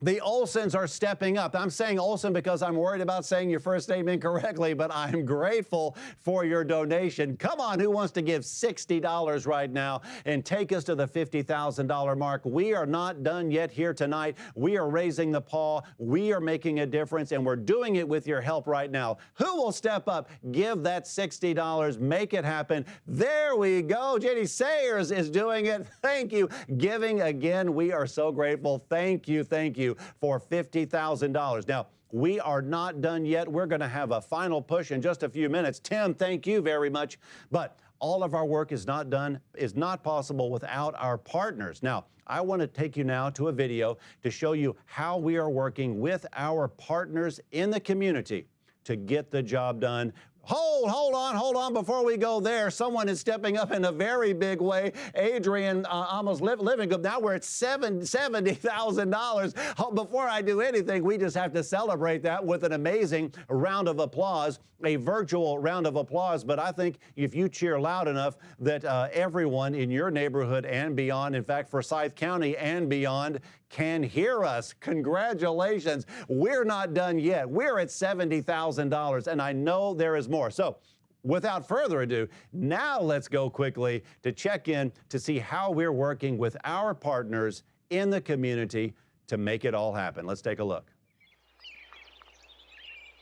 The Olsons are stepping up. I'm saying Olson because I'm worried about saying your first name incorrectly, but I'm grateful for your donation. Come on, who wants to give $60 right now and take us to the $50,000 mark? We are not done yet here tonight. We are raising the paw. We are making a difference, and we're doing it with your help right now. Who will step up, give that $60, make it happen? There we go. JD Sayers is doing it. Thank you. Giving again. We are so grateful. Thank you. Thank you for $50,000. Now, we are not done yet. We're going to have a final push in just a few minutes. Tim, thank you very much. But all of our work is not done, is not possible without our partners. Now, I want to take you now to a video to show you how we are working with our partners in the community to get the job done. Hold on. Before we go there, someone is stepping up in a very big way. Adrian, almost living good. Now we're at $70,000. Before I do anything, we just have to celebrate that with an amazing round of applause, a virtual round of applause. But I think if you cheer loud enough that everyone in your neighborhood and beyond, in fact, Forsyth County and beyond, can hear us. Congratulations. We're not done yet. We're at $70,000, and I know there is more. So without further ado, now let's go quickly to check in to see how we're working with our partners in the community to make it all happen. Let's take a look.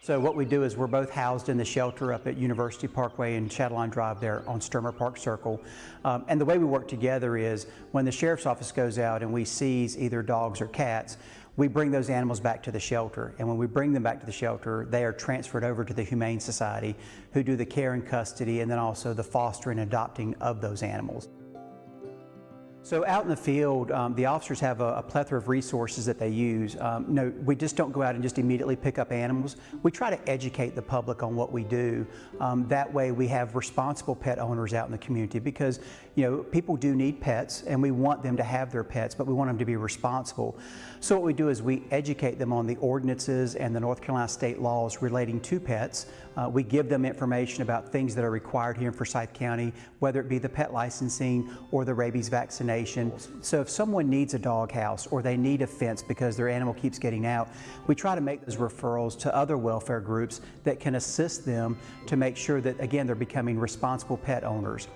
So what we do is we're both housed in the shelter up at University Parkway and Chatelaine Drive there on Sturmer Park Circle. And the way we work together is when the sheriff's office goes out and we seize either dogs or cats, we bring those animals back to the shelter. And when we bring them back to the shelter, they are transferred over to the Humane Society, who do the care and custody and then also the fostering and adopting of those animals. So out in the field, the officers have a plethora of resources that they use. No, we just don't go out and just immediately pick up animals. We try to educate the public on what we do. That way we have responsible pet owners out in the community because, you know, people do need pets and we want them to have their pets, but we want them to be responsible. So what we do is we educate them on the ordinances and the North Carolina state laws relating to pets. We give them information about things that are required here in Forsyth County, whether it be the pet licensing or the rabies vaccination. So if someone needs a dog house or they need a fence because their animal keeps getting out, we try to make those referrals to other welfare groups that can assist them to make sure that, again, they're becoming responsible pet owners.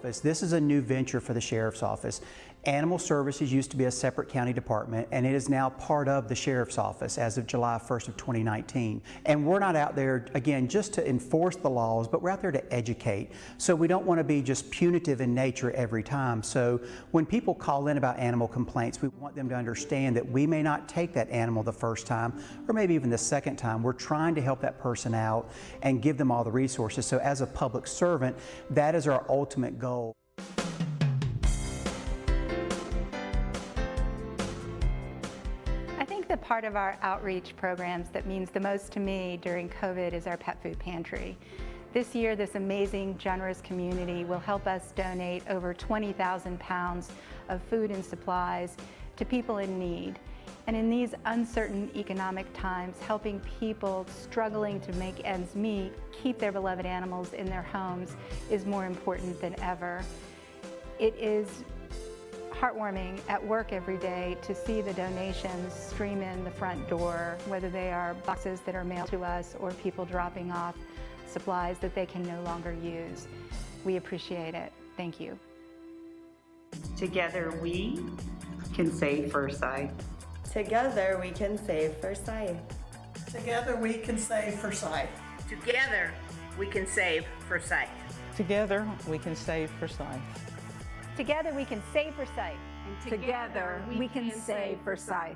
This is a new venture for the Sheriff's Office. Animal Services used to be a separate county department, and it is now part of the Sheriff's Office as of July 1st of 2019. And we're not out there, again, just to enforce the laws, but we're out there to educate. So we don't want to be just punitive in nature every time. So when people call in about animal complaints, we want them to understand that we may not take that animal the first time, or maybe even the second time. We're trying to help that person out and give them all the resources. So as a public servant, that is our ultimate goal. The part of our outreach programs that means the most to me during COVID is our pet food pantry. This year, this amazing, generous community will help us donate over 20,000 pounds of food and supplies to people in need. And in these uncertain economic times, helping people struggling to make ends meet keep their beloved animals in their homes is more important than ever. It is heartwarming at work every day to see the donations stream in the front door, whether they are boxes that are mailed to us or people dropping off supplies that they can no longer use. We appreciate it. Thank you. Together we can save Forsyth. Together we can save Forsyth. Together we can save Forsyth. Together we can save Forsyth. Together we can save Forsyth. Together we can save Forsyth. And together we can save Forsyth.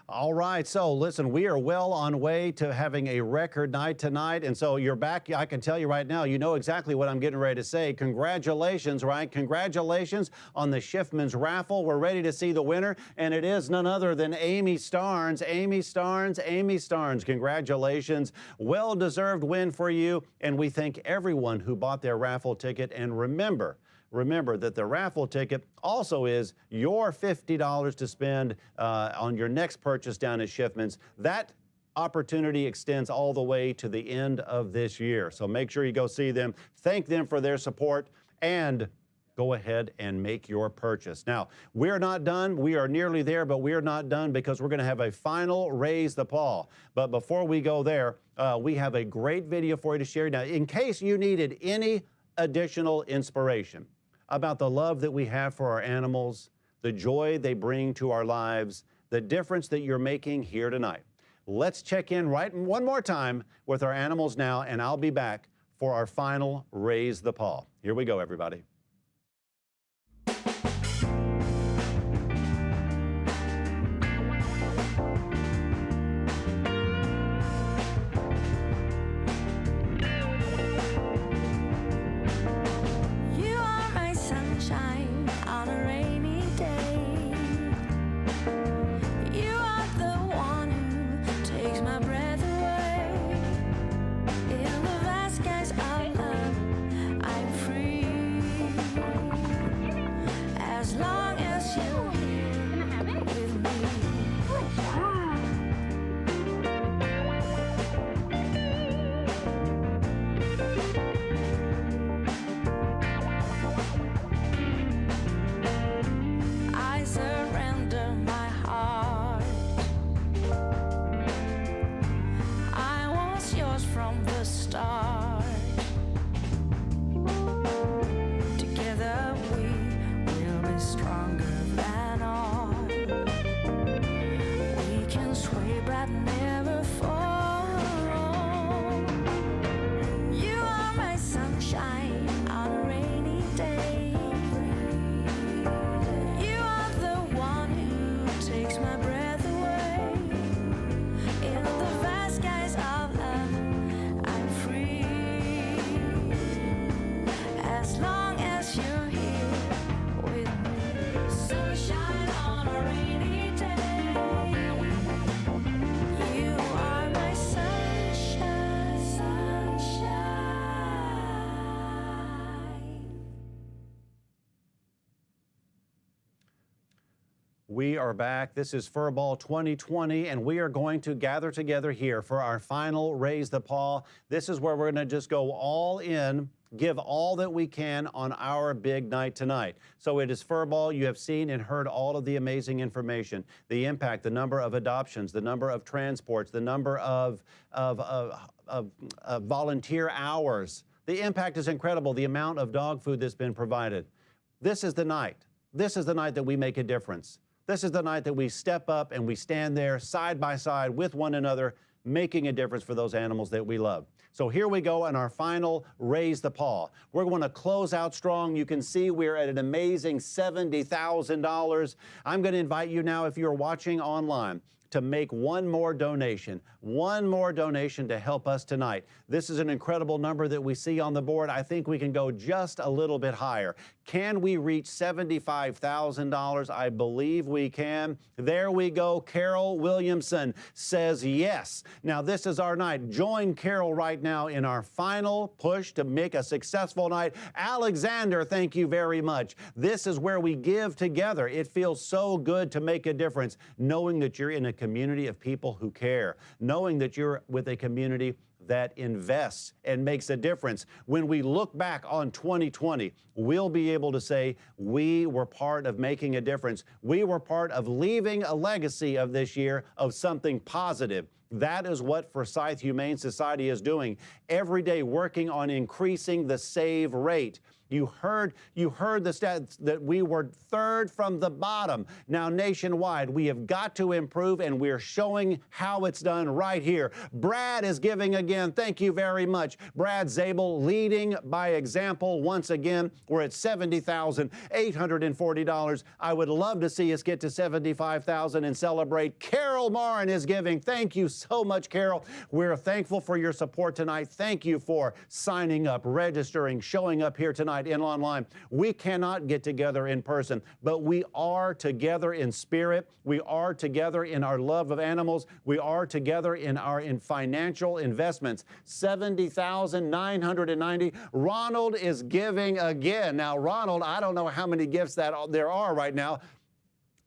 All right, so listen, we are well on way to having a record night tonight, and so you're back. I can tell you right now, you know exactly what I'm getting ready to say. Congratulations, right? Congratulations on the Schiffman's raffle. We're ready to see the winner, and it is none other than Amy Starnes. Amy Starnes, congratulations. Well-deserved win for you, and we thank everyone who bought their raffle ticket, and remember that the raffle ticket also is your $50 to spend on your next purchase down at Schiffman's. That opportunity extends all the way to the end of this year. So make sure you go see them, thank them for their support, and go ahead and make your purchase. Now, we're not done. We are nearly there, but we're not done because we're going to have a final Raise the Paw. But before we go there, we have a great video for you to share. Now, in case you needed any additional inspiration about the love that we have for our animals, the joy they bring to our lives, the difference that you're making here tonight. Let's check in one more time with our animals now, and I'll be back for our final Raise the Paw. Here we go, everybody. On a rainy day, you are the one as long as you're here with me. Sunshine on a rainy day. You are my sunshine, sunshine. We are back. This is Furball 2020, and we are going to gather together here for our final Raise the Paw. This is where we're going to just go all in, give all that we can on our big night tonight. So it is Furball. You have seen and heard all of the amazing information, the impact, the number of adoptions, the number of transports, the number of volunteer hours. The impact is incredible, the amount of dog food that's been provided. This is the night. This is the night that we make a difference. This is the night that we step up and we stand there side by side with one another, making a difference for those animals that we love. So here we go on our final Raise the Paw. We're going to close out strong. You can see we're at an amazing $70,000. I'm going to invite you now, if you're watching online, to make one more donation to help us tonight. This is an incredible number that we see on the board. I think we can go just a little bit higher. Can we reach $75,000? I believe we can. There we go. Carol Williamson says yes. Now this is our night. Join Carol right now in our final push to make a successful night. Alexander, thank you very much. This is where we give together. It feels so good to make a difference, knowing that you're in a community of people who care, knowing that you're with a community that invests and makes a difference. When we look back on 2020, we'll be able to say we were part of making a difference. We were part of leaving a legacy of this year of something positive. That is what Forsyth Humane Society is doing every day, working on increasing the save rate. You heard the stats that we were third from the bottom. Now nationwide, we have got to improve, and we're showing how it's done right here. Brad is giving again. Thank you very much. Brad Zabel leading by example once again. We're at $70,840. I would love to see us get to $75,000 and celebrate. Carol Marin is giving. Thank you so much, Carol. We're thankful for your support tonight. Thank you for signing up, registering, showing up here tonight and online. We cannot get together in person, but we are together in spirit. We are together in our love of animals. We are together in our financial investments. $70,990. Ronald is giving again. Now, Ronald, I don't know how many gifts that there are right now,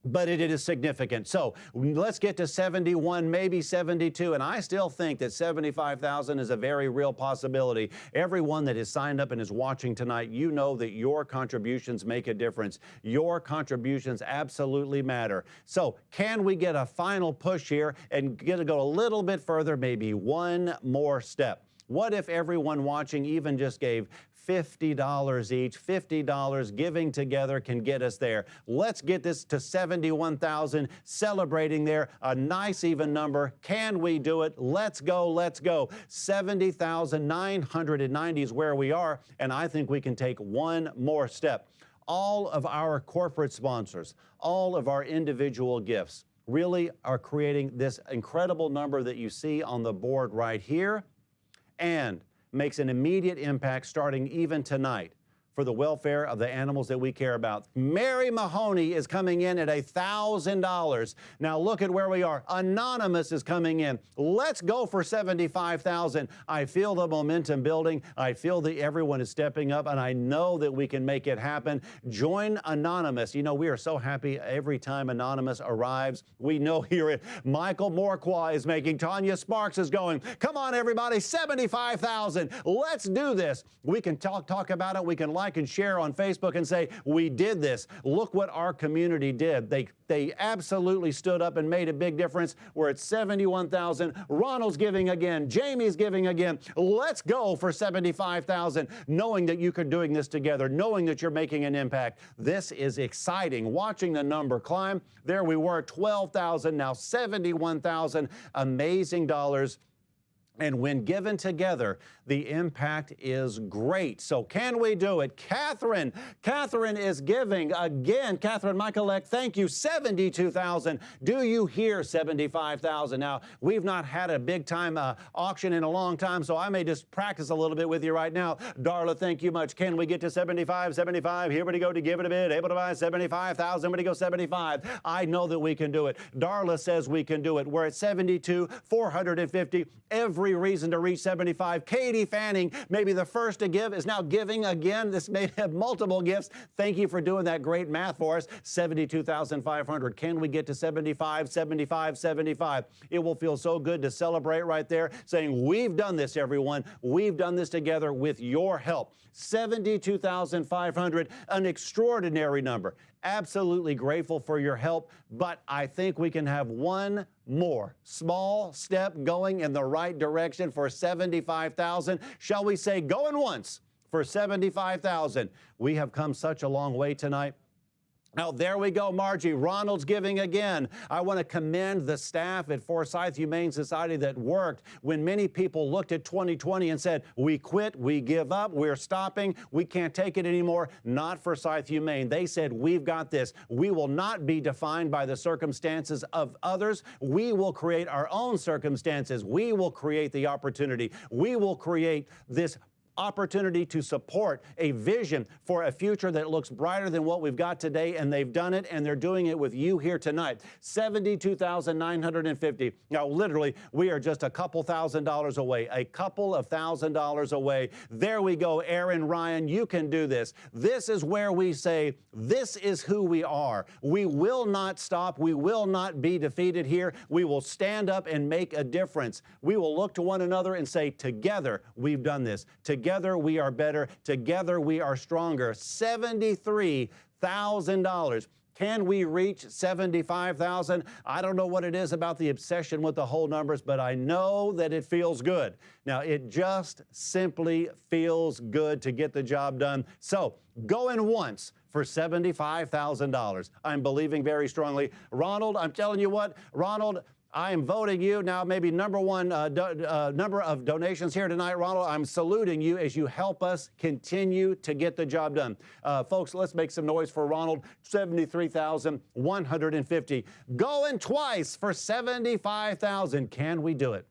but it is significant. So let's get to 71, maybe 72, and I still think that 75,000 is a very real possibility. Everyone that is signed up and is watching tonight, you know that your contributions make a difference. Your contributions absolutely matter. So can we get a final push here and get to go a little bit further, maybe one more step? What if everyone watching even just gave $50 each? $50 giving together can get us there. Let's get this to 71,000, celebrating there, a nice even number. Can we do it? Let's go, let's go. 70,990 is where we are, and I think we can take one more step. All of our corporate sponsors, all of our individual gifts really are creating this incredible number that you see on the board right here, and makes an immediate impact starting even tonight for the welfare of the animals that we care about. Mary Mahoney is coming in at $1,000. Now look at where we are. Anonymous is coming in. Let's go for 75,000. I feel the momentum building. I feel that everyone is stepping up, and I know that we can make it happen. Join Anonymous. You know, we are so happy every time Anonymous arrives. We know here Michael Morqua is making. Tanya Sparks is going. Come on, everybody, 75,000. Let's do this. We can talk about it. We can like and share on Facebook and say, we did this. Look what our community did. They absolutely stood up and made a big difference. We're at 71,000. Ronald's giving again. Jamie's giving again. Let's go for 75,000, knowing that you are doing this together, knowing that you're making an impact. This is exciting. Watching the number climb. There we were, 12,000, now 71,000. Amazing dollars. And when given together, the impact is great. So can we do it? Catherine is giving again. Catherine Michaelek, thank you. $72,000. Do you hear $75,000? Now, we've not had a big time auction in a long time, so I may just practice a little bit with you right now. Darla, thank you much. Can we get to 75? 75. Here we go to give it a bid. Able to buy 75,000. Where to go? 75. I know that we can do it. Darla says we can do it. We're at 72, 450. Every reason to reach 75. Katie Fanning, maybe the first to give, is now giving again. This may have multiple gifts. Thank you for doing that great math for us. 72,500. Can we get to 75, 75, 75? It will feel so good to celebrate right there, saying, we've done this, everyone. We've done this together with your help. 72,500, an extraordinary number. Absolutely grateful for your help, but I think we can have one more small step going in the right direction for 75,000. Shall we say going once for 75,000? We have come such a long way tonight. Now, there we go, Margie. Ronald's giving again. I want to commend the staff at Forsyth Humane Society that worked when many people looked at 2020 and said, we quit, we give up, we're stopping, we can't take it anymore. Not Forsyth Humane. They said, we've got this. We will not be defined by the circumstances of others. We will create our own circumstances. We will create the opportunity. We will create this opportunity to support a vision for a future that looks brighter than what we've got today, and they've done it, and they're doing it with you here tonight. $72,950. Now, literally, we are just a couple $1,000s away, a couple of $1,000s away. There we go, Aaron, Ryan, you can do this. This is where we say, this is who we are. We will not stop. We will not be defeated here. We will stand up and make a difference. We will look to one another and say, together, we've done this. Together we are better. Together we are stronger. $73,000. Can we reach 75,000? I don't know what it is about the obsession with the whole numbers, but I know that it feels good. Now, it just simply feels good to get the job done. So, going once for $75,000. I'm believing very strongly. Ronald, I'm telling you what, Ronald, I am voting you now, maybe number one number of donations here tonight. Ronald, I'm saluting you as you help us continue to get the job done. Folks, let's make some noise for Ronald. 73,150. Going twice for 75,000. Can we do it?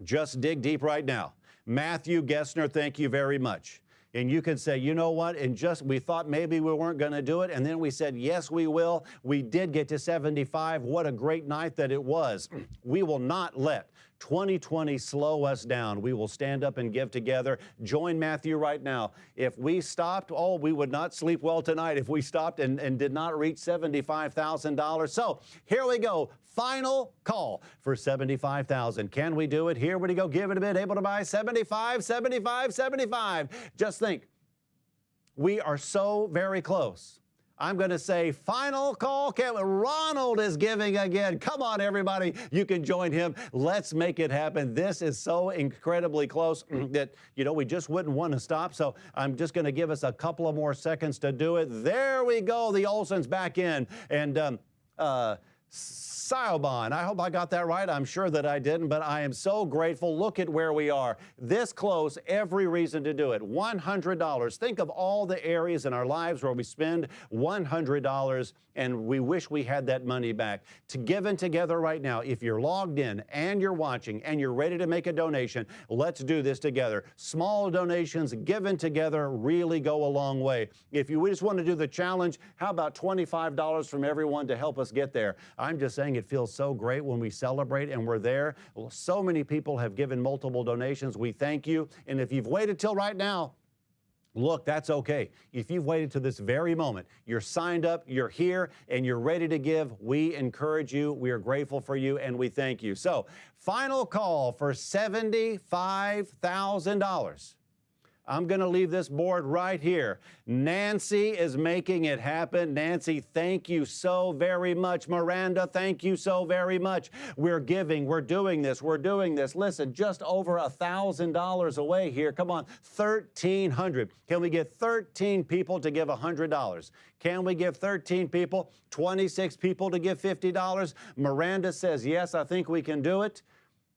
Just dig deep right now. Matthew Gessner, thank you very much. And you can say, you know what, and we thought maybe we weren't going to do it, and then we said, yes, we will. We did get to 75. What a great night that it was. We will not let 2020 slow us down. We will stand up and give together. Join Matthew right now. If we stopped, we would not sleep well tonight if we stopped and did not reach $75,000. So here we go. Final call for 75,000. Can we do it? Here we go. Give it a bid. Able to buy 75, 75, 75. Just think, we are so very close. I'm going to say final call. Ronald is giving again. Come on, everybody. You can join him. Let's make it happen. This is so incredibly close that, we just wouldn't want to stop. So I'm just going to give us a couple of more seconds to do it. There we go. The Olsons back in. And, Siobhan, I hope I got that right. I'm sure that I didn't, but I am so grateful. Look at where we are. This close, every reason to do it. $100. Think of all the areas in our lives where we spend $100 and we wish we had that money back. To given together right now, if you're logged in and you're watching and you're ready to make a donation, let's do this together. Small donations given together really go a long way. If we just want to do the challenge, how about $25 from everyone to help us get there? I'm just saying it feels so great when we celebrate and we're there. So many people have given multiple donations. We thank you. And if you've waited till right now, look, that's okay. If you've waited to this very moment, you're signed up, you're here, and you're ready to give, we encourage you, we are grateful for you, and we thank you. So, final call for $75,000. I'm going to leave this board right here. Nancy is making it happen. Nancy, thank you so very much. Miranda, thank you so very much. We're giving. We're doing this. We're doing this. Listen, just over $1,000 away here. Come on, $1,300. Can we get 13 people to give $100? Can we give 13 people, 26 people to give $50? Miranda says, yes, I think we can do it.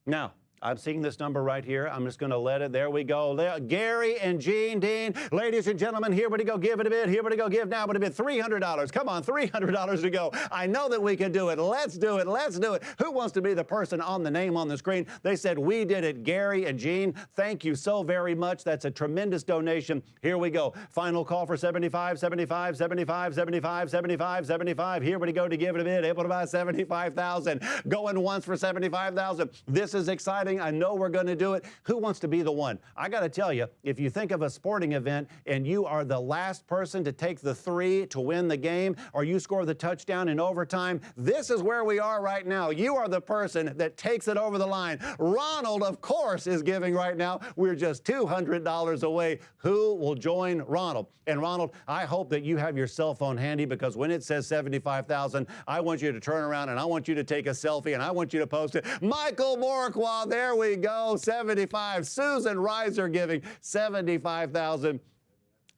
Now, I'm seeing this number right here. I'm just going to let it. There we go. Gary and Jean Dean. Ladies and gentlemen, here we go. Give it a bid. Here we go. Give now. But a bid. $300. Come on, $300 to go. I know that we can do it. Let's do it. Let's do it. Who wants to be the person on the name on the screen? They said we did it. Gary and Jean, thank you so very much. That's a tremendous donation. Here we go. Final call for 75, 75, 75, 75, 75, 75. Here we go to give it a bid. Able to buy 75,000. Going once for 75,000. This is exciting. I know we're going to do it. Who wants to be the one? I got to tell you, if you think of a sporting event and you are the last person to take the 3 to win the game, or you score the touchdown in overtime, this is where we are right now. You are the person that takes it over the line. Ronald, of course, is giving right now. We're just $200 away. Who will join Ronald? And Ronald, I hope that you have your cell phone handy, because when it says 75,000, I want you to turn around and I want you to take a selfie and I want you to post it. Michael Morqua, there we go, 75. Susan Reiser giving 75,000.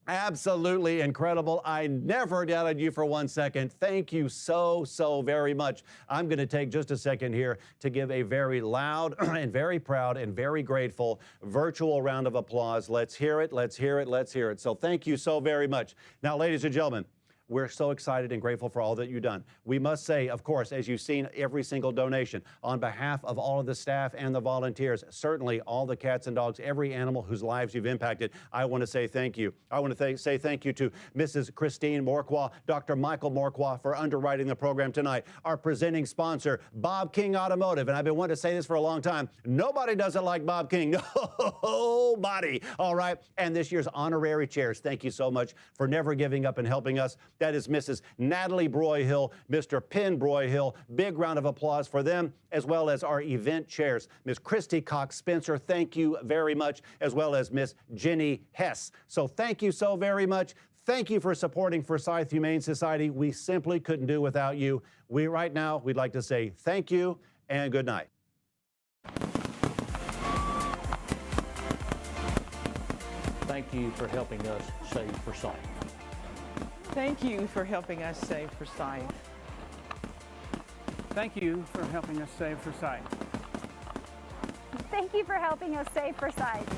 Absolutely incredible. I never doubted you for 1 second. Thank you so, so very much. I'm going to take just a second here to give a very loud and very proud and very grateful virtual round of applause. Let's hear it. Let's hear it. Let's hear it. So thank you so very much. Now, ladies and gentlemen, we're so excited and grateful for all that you've done. We must say, of course, as you've seen every single donation, on behalf of all of the staff and the volunteers, certainly all the cats and dogs, every animal whose lives you've impacted, I want to say thank you. I want to say thank you to Mrs. Christine Morqua, Dr. Michael Morqua for underwriting the program tonight, our presenting sponsor, Bob King Automotive. And I've been wanting to say this for a long time. Nobody does it like Bob King. Nobody. All right. And this year's honorary chairs, thank you so much for never giving up and helping us. That is Mrs. Natalie Broyhill, Mr. Penn Broyhill. Big round of applause for them, as well as our event chairs. Ms. Christy Cox Spencer, thank you very much, as well as Miss Jenny Hess. So thank you so very much. Thank you for supporting Forsyth Humane Society. We simply couldn't do without you. Right now, we'd like to say thank you and good night. Thank you for helping us save Forsyth. Thank you for helping us save Forsyth. Thank you for helping us save Forsyth. Thank you for helping us save Forsyth.